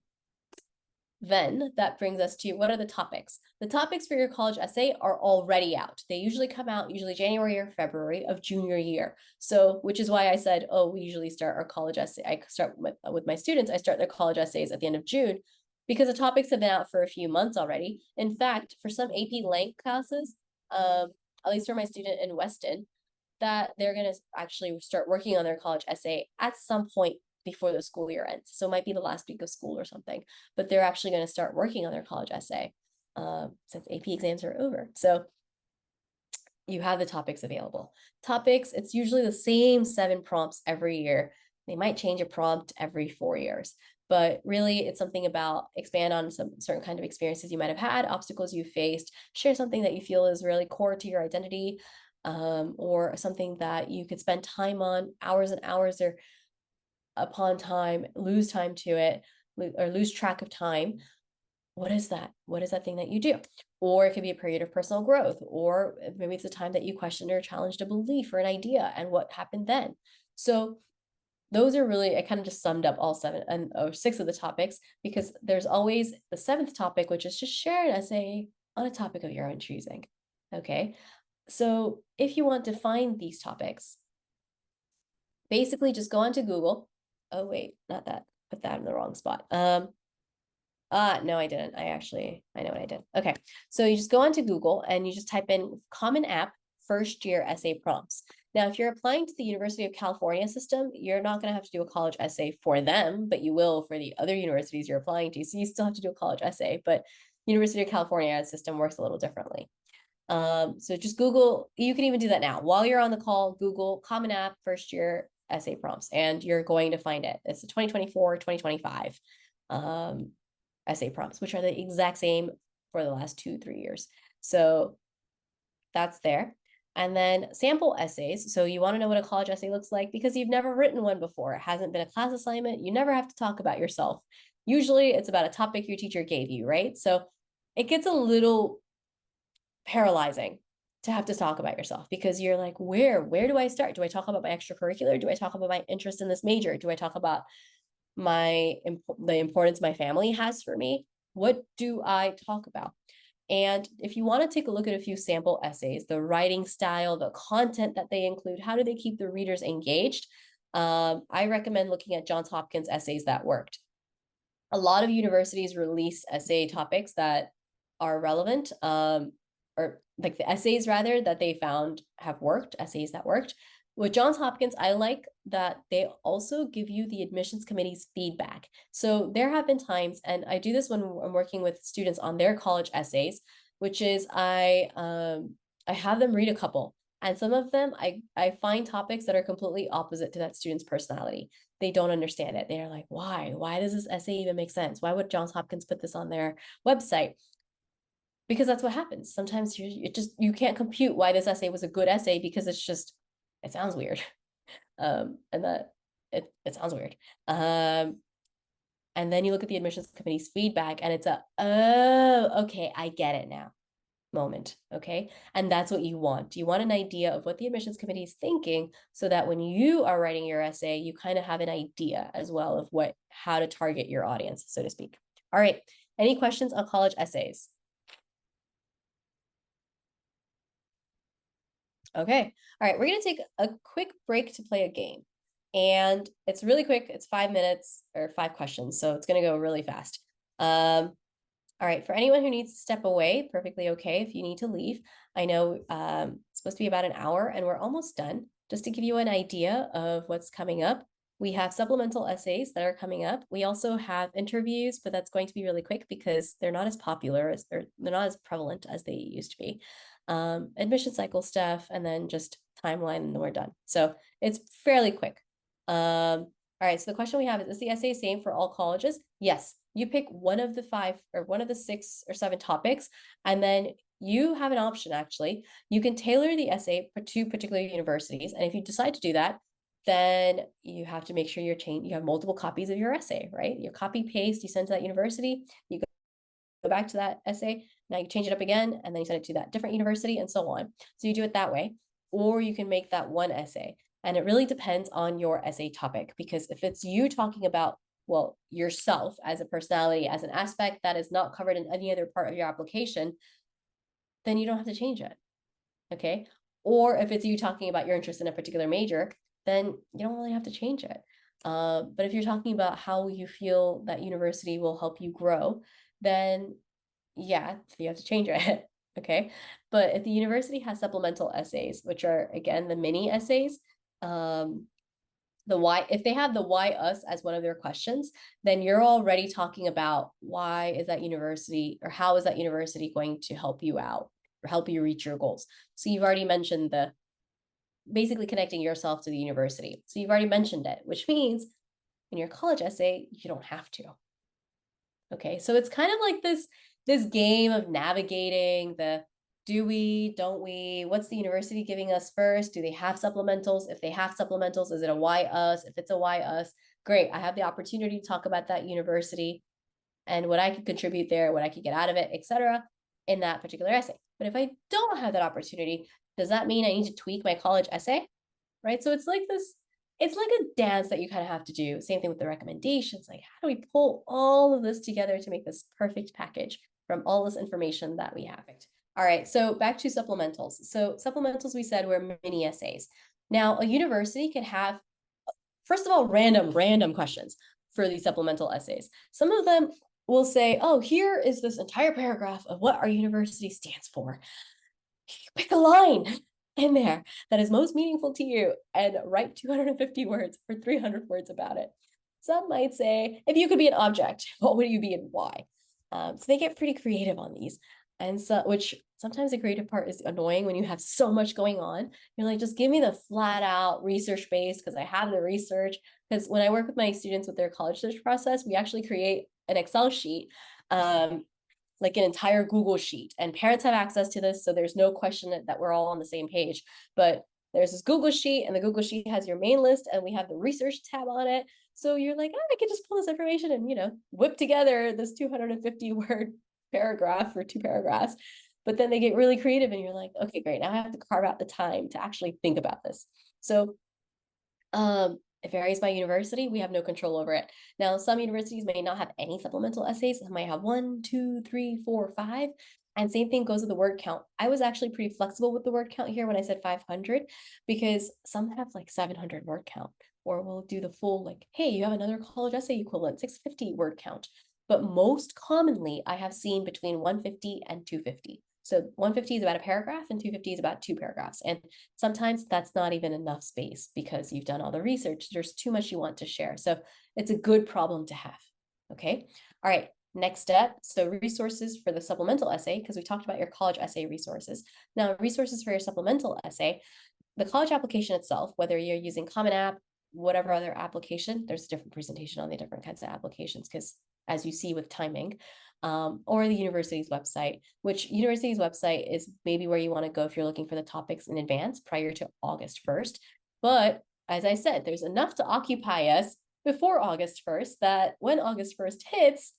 Speaker 1: then that brings us to, what are the topics? The topics for your college essay are already out. They usually come out January or February of junior year. So, which is why I said, oh, we usually start our college essay. I start with my students, I start their college essays at the end of June because the topics have been out for a few months already. In fact, for some AP Lang classes, at least for my student in Weston, that they're going to actually start working on their college essay at some point before the school year ends. So it might be the last week of school or something, but they're actually going to start working on their college essay since AP exams are over. So you have the topics available. Topics, it's usually the same 7 prompts every year. They might change a prompt every 4 years, but really it's something about expand on some certain kind of experiences you might have had, obstacles you faced, share something that you feel is really core to your identity, or something that you could spend time on, hours and hours or upon time, lose time to it, or lose track of time. What is that? What is that thing that you do? Or it could be a period of personal growth, or maybe it's a time that you questioned or challenged a belief or an idea and what happened then. So those are really, I kind of just summed up all 6 of the topics because there's always the 7th topic, which is just share an essay on a topic of your own choosing. Okay. So if you want to find these topics, basically just go onto Google. Oh, wait, not that. Put that in the wrong spot. No, I didn't. I know what I did. Okay. So you just go onto Google and you just type in Common App first year essay prompts. Now, if you're applying to the University of California system, you're not going to have to do a college essay for them, but you will for the other universities you're applying to. So you still have to do a college essay, but University of California system works a little differently. So just Google, you can even do that now. While you're on the call, Google Common App first year essay prompts, and you're going to find it. It's the 2024, 2025 essay prompts, which are the exact same for the last 2-3 years. So that's there. And then sample essays. So you want to know what a college essay looks like because you've never written one before. It hasn't been a class assignment. You never have to talk about yourself. Usually it's about a topic your teacher gave you, right? So it gets a little paralyzing to have to talk about yourself, because you're like, where do I start? Do I talk about my extracurricular? Do I talk about my interest in this major? Do I talk about the importance my family has for me? What do I talk about? And if you want to take a look at a few sample essays, the writing style, the content that they include, how do they keep the readers engaged? I recommend looking at Johns Hopkins essays that worked. A lot of universities release essay topics that are relevant, or like the essays rather that they found have worked, essays that worked. With Johns Hopkins, I like that they also give you the admissions committee's feedback. So there have been times, and I do this when I'm working with students on their college essays, which is I have them read a couple, and some of them I find topics that are completely opposite to that student's personality. They don't understand it. They're like, why? Why does this essay even make sense? Why would Johns Hopkins put this on their website? Because that's what happens. Sometimes you can't compute why this essay was a good essay, because it sounds weird. And that it sounds weird. And then you look at the admissions committee's feedback, and it's oh, okay, I get it now moment. Okay. And that's what you want. You want an idea of what the admissions committee is thinking, so that when you are writing your essay, you kind of have an idea as well of how to target your audience, so to speak. All right. Any questions on college essays? Okay. All right. We're going to take a quick break to play a game. And it's really quick. It's 5 minutes or 5 questions. So it's going to go really fast. All right. For anyone who needs to step away, perfectly okay if you need to leave. I know it's supposed to be about an hour, and we're almost done. Just to give you an idea of what's coming up, we have supplemental essays that are coming up. We also have interviews, but that's going to be really quick because they're not as popular or they're not as prevalent as they used to be. Admission cycle stuff, and then just timeline, and then we're done. So it's fairly quick. All right, so the question we have is the essay same for all colleges? Yes. You pick one of the 5 or one of the 6 or 7 topics, and then you have an option, actually. You can tailor the essay to particular universities, and if you decide to do that, then you have to make sure you have multiple copies of your essay, right? You copy paste, you send to that university, you go back to that essay, now you change it up again, and then you send it to that different university, and so on. So you do it that way, or you can make that one essay. And it really depends on your essay topic, because if it's you talking about, well, yourself as a personality, as an aspect that is not covered in any other part of your application, then you don't have to change it. Okay. Or if it's you talking about your interest in a particular major, then you don't really have to change it. But if you're talking about how you feel that university will help you grow, then yeah, you have to change it. Okay. But if the university has supplemental essays, which are again the mini essays, if they have the why us as one of their questions, then you're already talking about why is that university, or how is that university going to help you out or help you reach your goals. So you've already mentioned basically connecting yourself to the university. So you've already mentioned it, which means in your college essay, you don't have to. Okay, so it's kind of like this game of navigating the do we, don't we, what's the university giving us first? Do they have supplementals? If they have supplementals, is it a why us? If it's a why us, great. I have the opportunity to talk about that university and what I could contribute there, what I could get out of it, etc., in that particular essay. But if I don't have that opportunity, does that mean I need to tweak my college essay? Right? So it's like a dance that you kind of have to do. Same thing with the recommendations. Like, how do we pull all of this together to make this perfect package from all this information that we have? All right, so back to supplementals. So supplementals, we said, were mini essays. Now, a university can have, first of all, random questions for these supplemental essays. Some of them will say, oh, here is this entire paragraph of what our university stands for. Pick a line in there that is most meaningful to you and write 250 words or 300 words about it. Some might say, if you could be an object, what would you be and why? So they get pretty creative on these. And so, which sometimes the creative part is annoying when you have so much going on. You're like, just give me the flat out research base, because I have the research. Because when I work with my students with their college search process, we actually create an Excel sheet, like an entire Google sheet, and parents have access to this. So there's no question that we're all on the same page, but there's this Google sheet, and the Google sheet has your main list, and we have the research tab on it. So you're like, oh, I can just pull this information and, whip together this 250 word paragraph or 2 paragraphs, but then they get really creative and you're like, okay, great. Now I have to carve out the time to actually think about this. So it varies by university. We have no control over it. Now, some universities may not have any supplemental essays. They might have 1, 2, 3, 4, 5. And same thing goes with the word count. I was actually pretty flexible with the word count here when I said 500, because some have like 700 word count, or we'll do the full, like, hey, you have another college essay equivalent, 650 word count. But most commonly, I have seen between 150 and 250. So 150 is about a paragraph and 250 is about 2 paragraphs. And sometimes that's not even enough space because you've done all the research. There's too much you want to share. So it's a good problem to have. Okay. All right. Next step. So resources for the supplemental essay, because we talked about your college essay resources. Now, resources for your supplemental essay, the college application itself, whether you're using Common App, whatever other application, there's a different presentation on the different kinds of applications, because as you see with timing, or the university's website, which university's website is maybe where you want to go if you're looking for the topics in advance prior to August 1st. But as I said, there's enough to occupy us before August 1st that when August 1st hits,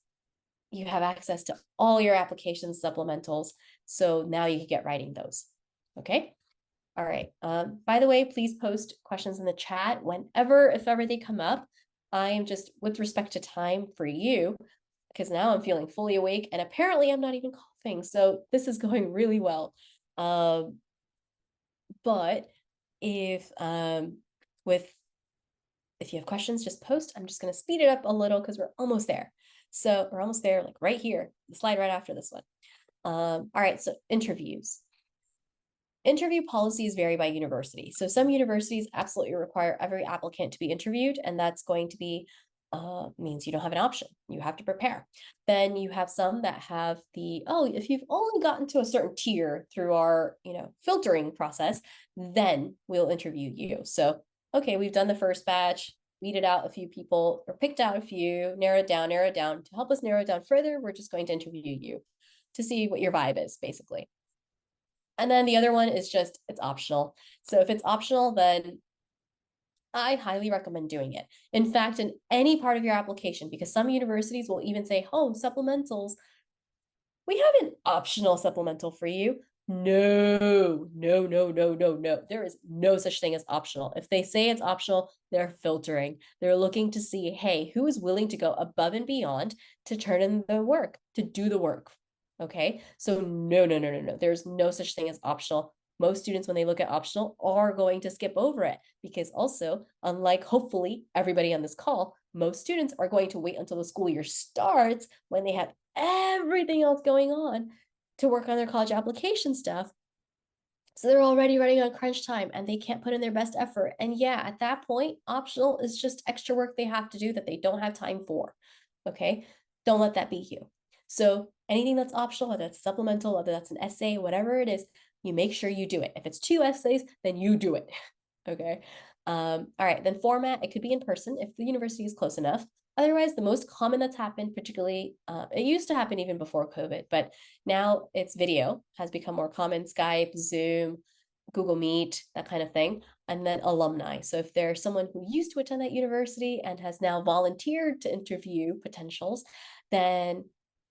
Speaker 1: you have access to all your applications, supplementals. So now you can get writing those. Okay. All right. By the way, please post questions in the chat whenever, if ever they come up. I am just, with respect to time for you, because now I'm feeling fully awake and apparently I'm not even coughing. So this is going really well. But if if you have questions, just post. I'm just going to speed it up a little because we're almost there. So we're almost there, like right here, the slide right after this one. All right, so interviews. Interview policies vary by university. So some universities absolutely require every applicant to be interviewed, and that's going to be means you don't have an option. You have to prepare. Then you have some that have the, oh, if you've only gotten to a certain tier through our, filtering process, then we'll interview you. So, okay, we've done the first batch, weeded out a few people or picked out a few, narrowed down. To help us narrow it down further, we're just going to interview you to see what your vibe is, basically. And then the other one is just, it's optional. So if it's optional, then I highly recommend doing it. In fact, in any part of your application, because some universities will even say, oh, supplementals, we have an optional supplemental for you. No. There is no such thing as optional. If they say it's optional, they're filtering. They're looking to see, hey, who is willing to go above and beyond to turn in the work, to do the work. Okay, so no. There's no such thing as optional. Most students, when they look at optional, are going to skip over it because also, unlike hopefully everybody on this call, most students are going to wait until the school year starts when they have everything else going on to work on their college application stuff. So they're already running on crunch time and they can't put in their best effort. And yeah, at that point, optional is just extra work they have to do that they don't have time for. Okay, don't let that be you. So anything that's optional, whether that's supplemental, whether that's an essay, whatever it is, you make sure you do it. If it's 2 essays, then you do it. Okay. All right. Then format, it could be in person if the university is close enough. Otherwise, the most common that's happened, particularly, it used to happen even before COVID, but now it's video has become more common, Skype, Zoom, Google Meet, that kind of thing. And then alumni. So if there's someone who used to attend that university and has now volunteered to interview potentials, then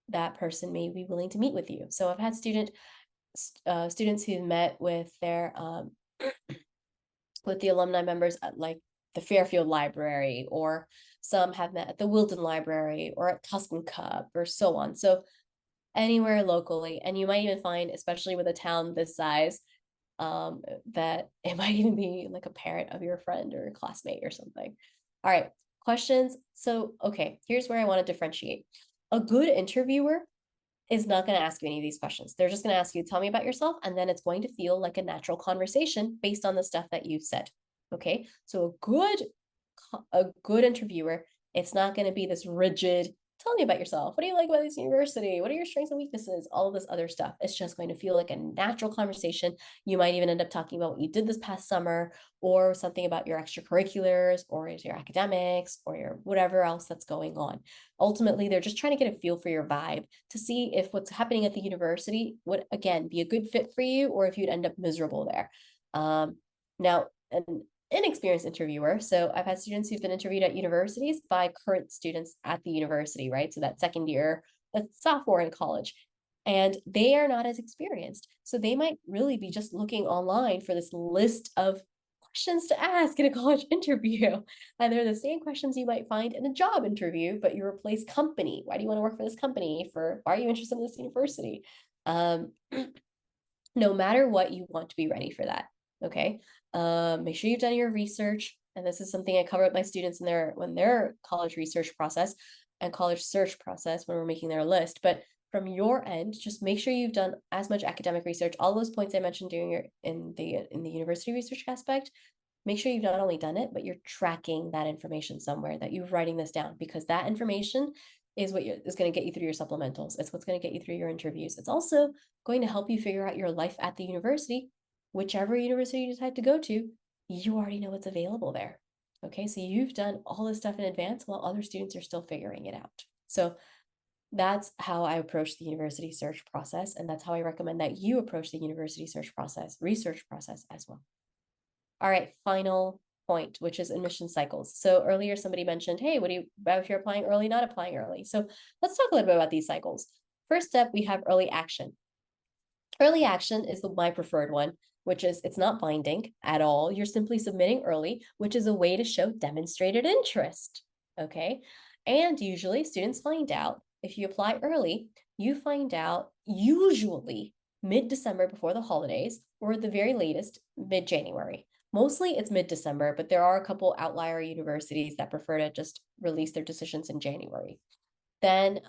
Speaker 1: that person may be willing to meet with you. So I've had students who met with their with the alumni members at like the Fairfield Library, or some have met at the Wilton Library or at Tuscan Cup or so on. So anywhere locally. And you might even find, especially with a town this size, that it might even be like a parent of your friend or a classmate or something. All right, questions. So, okay, here's where I want to differentiate. A good interviewer is not going to ask you any of these questions. They're just going to ask you, tell me about yourself. And then it's going to feel like a natural conversation based on the stuff that you've said. Okay. So a good interviewer, it's not going to be this rigid, tell me about yourself. What do you like about this university? What are your strengths and weaknesses? All of this other stuff. It's just going to feel like a natural conversation. You might even end up talking about what you did this past summer, or something about your extracurriculars or your academics or your whatever else that's going on. Ultimately, they're just trying to get a feel for your vibe to see if what's happening at the university would, again, be a good fit for you, or if you'd end up miserable there. Now, an inexperienced interviewer. So I've had students who've been interviewed at universities by current students at the university, right? So that second year a sophomore in college, and they are not as experienced. So they might really be just looking online for this list of questions to ask in a college interview. And they're the same questions you might find in a job interview, but you replace company. Why do you want to work for this company? Why are you interested in this university? No matter what, you want to be ready for that. Okay. Make sure you've done your research. And this is something I cover with my students in their college research process and college search process when we're making their list. But from your end, just make sure you've done as much academic research, all those points I mentioned in the university research aspect. Make sure you've not only done it, but you're tracking that information somewhere, that you're writing this down, because that information is what is going to get you through your supplementals. It's what's going to get you through your interviews. It's also going to help you figure out your life at the university. Whichever university you decide to go to, you already know what's available there. Okay, so you've done all this stuff in advance while other students are still figuring it out. So that's how I approach the university search process. And that's how I recommend that you approach the university search process, research process as well. All right, final point, which is admission cycles. So earlier somebody mentioned, hey, what do you about if you're applying early, not applying early? So let's talk a little bit about these cycles. First step, we have early action. Early action is my preferred one, which is it's not binding at all. You're simply submitting early, which is a way to show demonstrated interest. Okay. And usually students find out if you apply early, you find out usually mid-December before the holidays, or at the very latest, mid-January. Mostly it's mid-December, but there are a couple outlier universities that prefer to just release their decisions in January. Then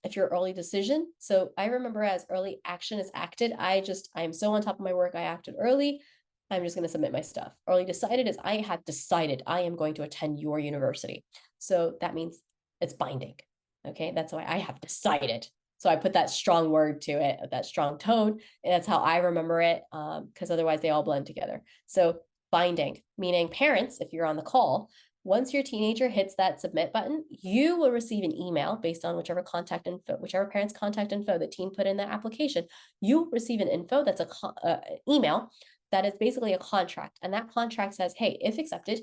Speaker 1: if you're early decision, so I remember as early action is acted, I am so on top of my work, I acted early, I'm just going to submit my stuff. Early decided is I have decided I am going to attend your university. So that means it's binding. Okay, that's why I have decided. So I put that strong word to it, that strong tone, and that's how I remember it, because otherwise they all blend together. So binding, meaning parents, if you're on the call, once your teenager hits that submit button, you will receive an email based on whichever parent's contact info the teen put in that application. You'll receive an info that's an email that is basically a contract. And that contract says, hey, if accepted,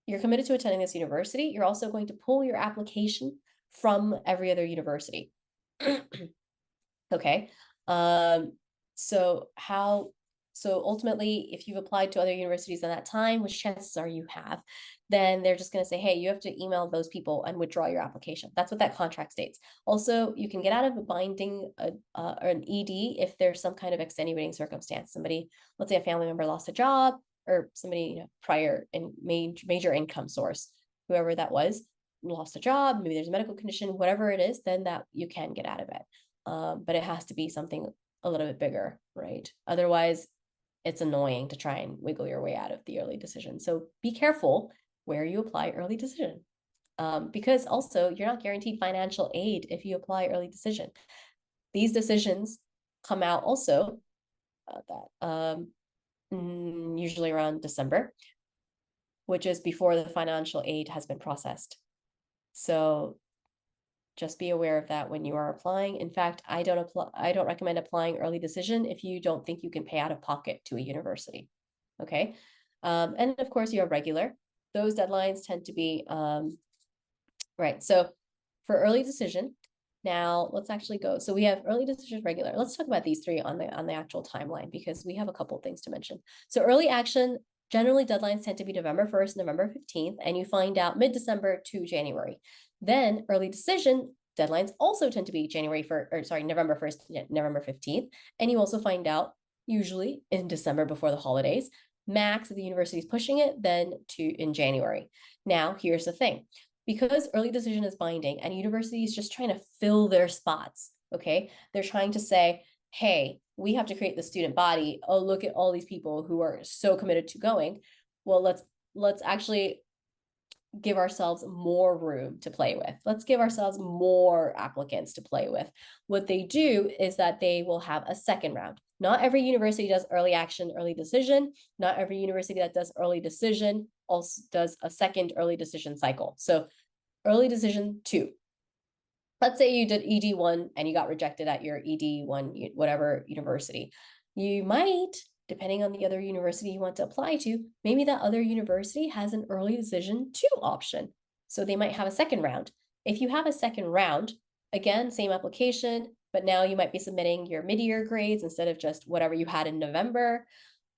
Speaker 1: you're committed to attending this university. You're also going to pull your application from every other university. Okay. So ultimately, if you've applied to other universities in that time, which chances are you have, then they're just going to say, hey, you have to email those people and withdraw your application. That's what that contract states. Also, you can get out of a binding or an ED if there's some kind of extenuating circumstance. Somebody, let's say a family member lost a job, or somebody prior in major income source, whoever that was, lost a job, maybe there's a medical condition, whatever it is, then that you can get out of it. But it has to be something a little bit bigger, right? Otherwise, it's annoying to try and wiggle your way out of the early decision. So be careful where you apply early decision, because also you're not guaranteed financial aid if you apply early decision. These decisions come out also usually around December, which is before the financial aid has been processed. So just be aware of that when you are applying. In fact, I don't recommend applying early decision if you don't think you can pay out of pocket to a university. Okay. And of course you have regular. Those deadlines tend to be, right. So for early decision, now let's actually go. So we have early decision, regular. Let's talk about these three on the actual timeline, because we have a couple of things to mention. So early action, generally deadlines tend to be November 1st, November 15th, and you find out mid-December to January. Then early decision deadlines also tend to be November 1st, November 15th. And you also find out usually in December before the holidays. Max if the university is pushing it, then in January. Now, here's the thing. Because early decision is binding and university is just trying to fill their spots, okay? They're trying to say, hey, we have to create the student body. Oh, look at all these people who are so committed to going. Well, let's actually give ourselves more room to play with. Let's give ourselves more applicants to play with. What they do is that they will have a second round. Not every university does early action, early decision. Not every university that does early decision also does a second early decision cycle. So early decision 2. Let's say you did ED1 and you got rejected at your ED1, whatever university. You might, depending on the other university you want to apply to, maybe that other university has an early decision 2 option. So they might have a second round. If you have a second round, Again, same application, but now you might be submitting your mid-year grades instead of just whatever you had in November.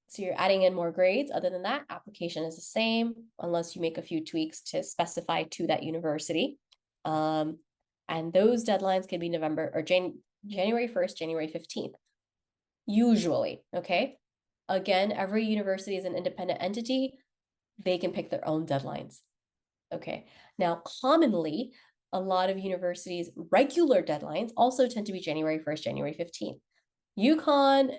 Speaker 1: So you're adding in more grades. Other than that, application is the same unless you make a few tweaks to specify to that university. And those deadlines can be November or January 1st, January 15th, usually, okay? Again, every university is an independent entity. They can pick their own deadlines. Okay, now commonly, a lot of universities' regular deadlines also tend to be January 1st, January 15th. UConn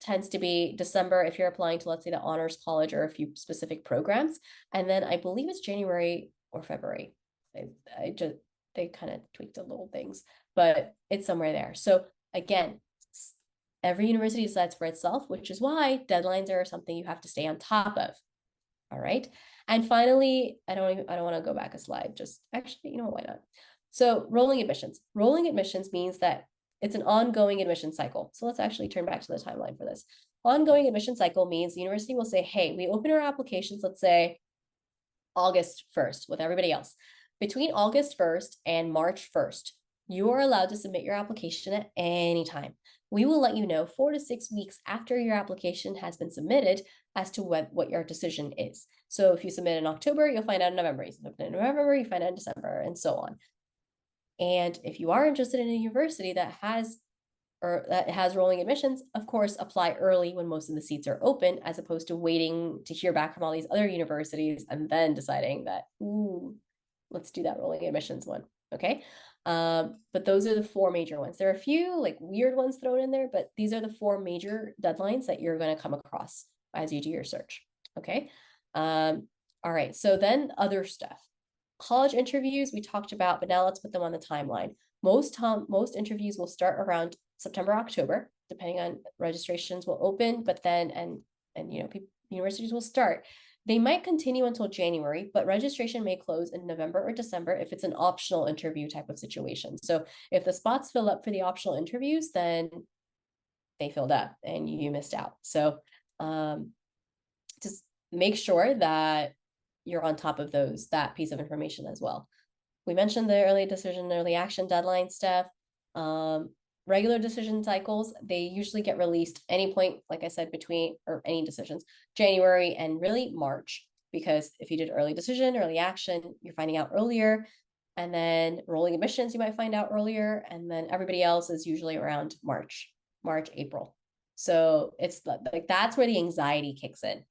Speaker 1: tends to be December if you're applying to, let's say, the honors college or a few specific programs. And then I believe it's January or February. They kind of tweaked the little things, but it's somewhere there. So again, every university decides for itself, which is why deadlines are something you have to stay on top of. All right. And finally, I don't want to go back a slide. Just actually, you know, why not? So rolling admissions. Rolling admissions means that it's an ongoing admission cycle. So let's actually turn back to the timeline for this. Ongoing admission cycle means the university will say, hey, we open our applications, let's say August 1st with everybody else. Between August 1st and March 1st, you are allowed to submit your application at any time. We will let you know 4 to 6 weeks after your application has been submitted as to what your decision is. So if you submit in October, you'll find out in November. You submit in November, you find out in December, and so on. And if you are interested in a university that has rolling admissions, of course, apply early when most of the seats are open, as opposed to waiting to hear back from all these other universities and then deciding that, ooh, let's do that rolling admissions one. Okay. But those are the 4 major ones. There are a few like weird ones thrown in there, but these are the 4 major deadlines that you're going to come across as you do your search. Okay. All right. So then other stuff. College interviews we talked about, but now let's put them on the timeline. Most interviews will start around September, October, depending on registrations will open, but then, and you know, universities will start. They might continue until January, but registration may close in November or December if it's an optional interview type of situation. So if the spots fill up for the optional interviews, then they filled up and you missed out. So just make sure that you're on top of that piece of information as well. We mentioned the early decision, early action deadline stuff. Regular decision cycles, they usually get released any point, like I said, or any decisions, January and really March, because if you did early decision, early action, you're finding out earlier. And then rolling admissions, you might find out earlier. And then everybody else is usually around March, April. So it's like, that's where the anxiety kicks in.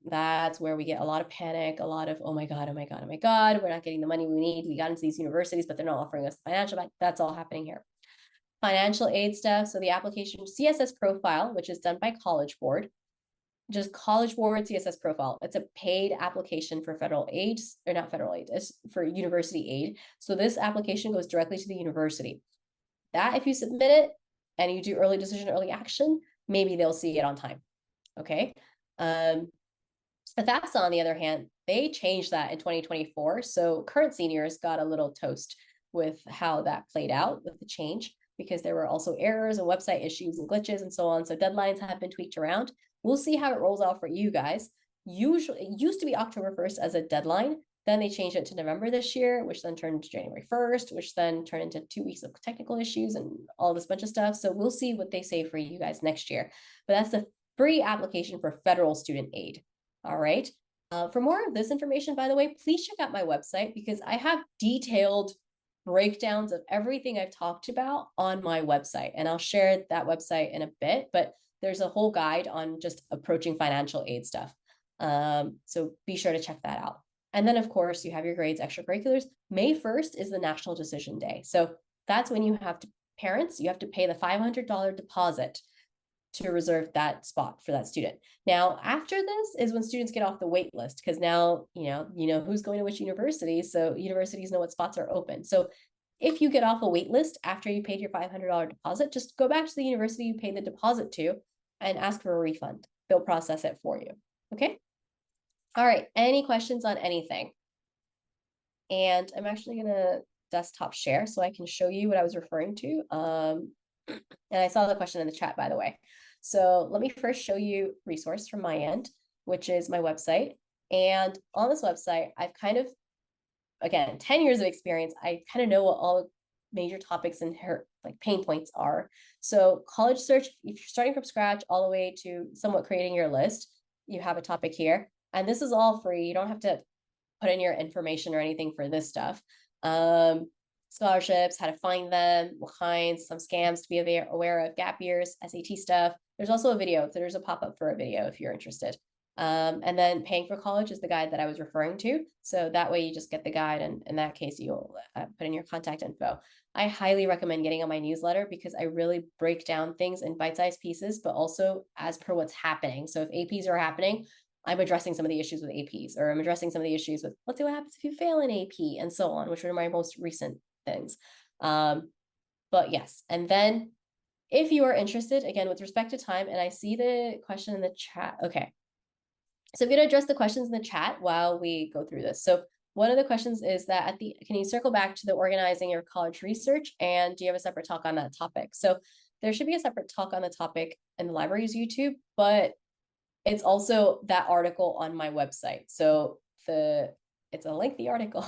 Speaker 1: That's where we get a lot of panic, a lot of, oh my God, we're not getting the money we need. We got into these universities, but they're not offering us the financial back. That's all happening here. Financial aid stuff. So the application CSS profile, which is done by College Board, just College Board CSS profile. It's a paid application for federal aid, or not federal aid, it's for university aid. So this application goes directly to the university. That if you submit it and you do early decision, early action, maybe they'll see it on time. Okay. But FAFSA, on the other hand, they changed that in 2024. So current seniors got a little toast with how that played out with the change, because there were also errors and website issues and glitches and so on. So deadlines have been tweaked around. We'll see how it rolls out for you guys. Usually, it used to be October 1st as a deadline. Then they changed it to November this year, which then turned to January 1st, which then turned into 2 weeks of technical issues and all this bunch of stuff. So we'll see what they say for you guys next year. But that's the free application for federal student aid. All right. For more of this information, by the way, please check out my website, because I have detailed breakdowns of everything I've talked about on my website. And I'll share that website in a bit, but there's a whole guide on just approaching financial aid stuff. So be sure to check that out. And then, of course, you have your grades, extracurriculars. May 1st is the National Decision Day. So that's when you have to pay the $500 deposit to reserve that spot for that student. Now, after this is when students get off the wait list, because now, you know who's going to which university, so universities know what spots are open. So if you get off a wait list after you paid your $500 deposit, just go back to the university you paid the deposit to and ask for a refund. They'll process it for you, okay? All right, any questions on anything? And I'm actually gonna desktop share so I can show you what I was referring to. And I saw the question in the chat, by the way. So let me first show you resource from my end, which is my website. And on this website, I've kind of, again, 10 years of experience. I kind of know what all major topics and her like pain points are. So college search, if you're starting from scratch all the way to somewhat creating your list, you have a topic here. And this is all free. You don't have to put in your information or anything for this stuff. Scholarships, how to find them, what kinds, some scams to be aware of, gap years, SAT stuff. There's also a video. So there's a pop-up for a video if you're interested. And then paying for college is the guide that I was referring to. So that way you just get the guide, and in that case, you'll put in your contact info. I highly recommend getting on my newsletter because I really break down things in bite-sized pieces, but also as per what's happening. So if APs are happening, I'm addressing some of the issues with APs, or I'm addressing some of the issues with let's see what happens if you fail an AP, and so on, which are my most recent things. But yes, and then if you are interested, again, with respect to time, and I see the question in the chat. Okay. So I'm going to address the questions in the chat while we go through this. So one of the questions is that can you circle back to the organizing your college research, and do you have a separate talk on that topic? So there should be a separate talk on the topic in the library's YouTube, but it's also that article on my website. So it's a lengthy article.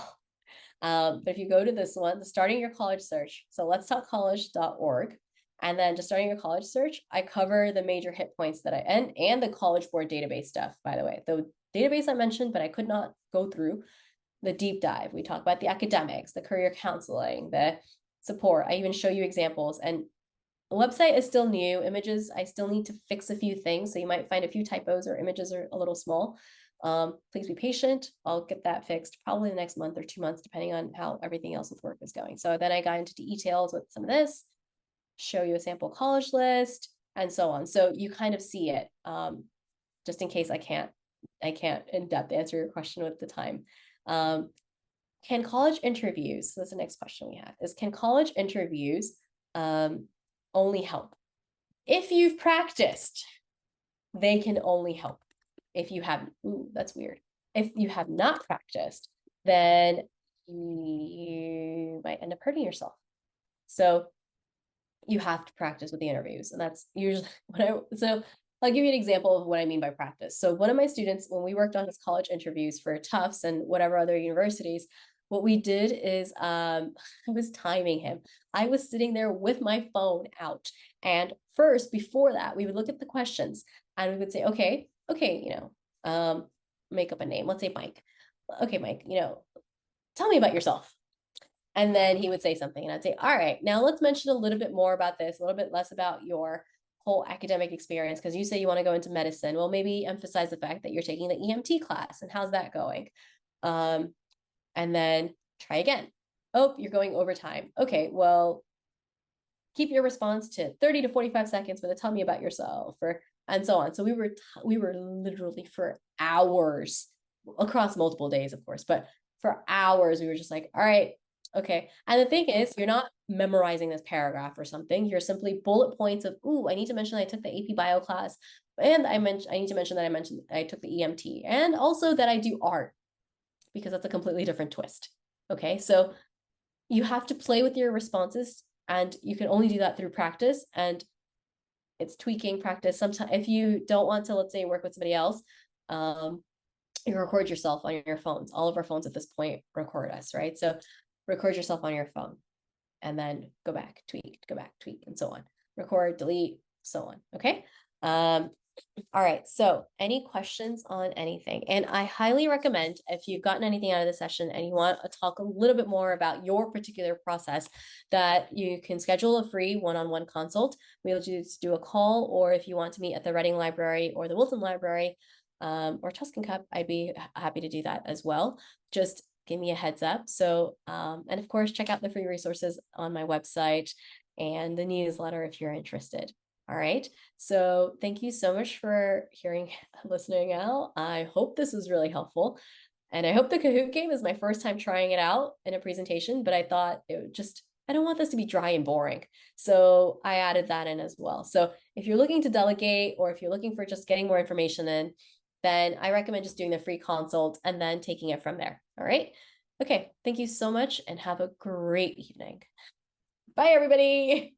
Speaker 1: But if you go to this one, the starting your college search, so let's talk college.org, and then just starting your college search, I cover the major hit points that and the College Board database stuff, by the way. The database I mentioned, but I could not go through the deep dive. We talk about the academics, the career counseling, the support. I even show you examples. And the website is still new. Images, I still need to fix a few things. So you might find a few typos or images are a little small. Please be patient. I'll get that fixed probably the next month or 2 months, depending on how everything else with work is going. So then I got into details with some of this, show you a sample college list, and so on. So you kind of see it, just in case I can't in depth answer your question with the time. Can college interviews, so that's the next question we have, is can college interviews only help? If you've practiced, they can only help. If you have, that's weird. If you have not practiced, then you might end up hurting yourself. So you have to practice with the interviews. And that's usually so I'll give you an example of what I mean by practice. So one of my students, when we worked on his college interviews for Tufts and whatever other universities, what we did is I was timing him. I was sitting there with my phone out. And first, before that, we would look at the questions and we would say, okay, make up a name. Let's say Mike. Okay, Mike, tell me about yourself. And then he would say something and I'd say, all right, now let's mention a little bit more about this, a little bit less about your whole academic experience, because you say you want to go into medicine. Well, maybe emphasize the fact that you're taking the EMT class and how's that going? And then try again. Oh, you're going overtime. Okay, well, keep your response to 30 to 45 seconds, but tell me about yourself, and so on. So we were literally for hours, across multiple days, of course, but for hours, we were just like, all right, okay. And the thing is, you're not memorizing this paragraph or something. You're simply bullet points of, I need to mention I took the AP bio class, and I need to mention that I took the EMT, and also that I do art, because that's a completely different twist. Okay, so you have to play with your responses, and you can only do that through practice, and it's tweaking practice. Sometimes if you don't want to, let's say, work with somebody else, you record yourself on your phones. All of our phones at this point record us, right? So record yourself on your phone and then go back, tweak, and so on. Record, delete, so on. Okay. All right. So any questions on anything? And I highly recommend, if you've gotten anything out of the session and you want to talk a little bit more about your particular process, that you can schedule a free one-on-one consult. We'll just do a call, or if you want to meet at the Reading Library or the Wilton Library, or Tuscan Cup, I'd be happy to do that as well. Just give me a heads up. So, and of course, check out the free resources on my website and the newsletter if you're interested. All right. So thank you so much for listening out. I hope this was really helpful. And I hope the Kahoot game is my first time trying it out in a presentation, but I thought I don't want this to be dry and boring. So I added that in as well. So if you're looking to delegate, or if you're looking for just getting more information in, then I recommend just doing the free consult and then taking it from there. All right. Okay. Thank you so much and have a great evening. Bye, everybody.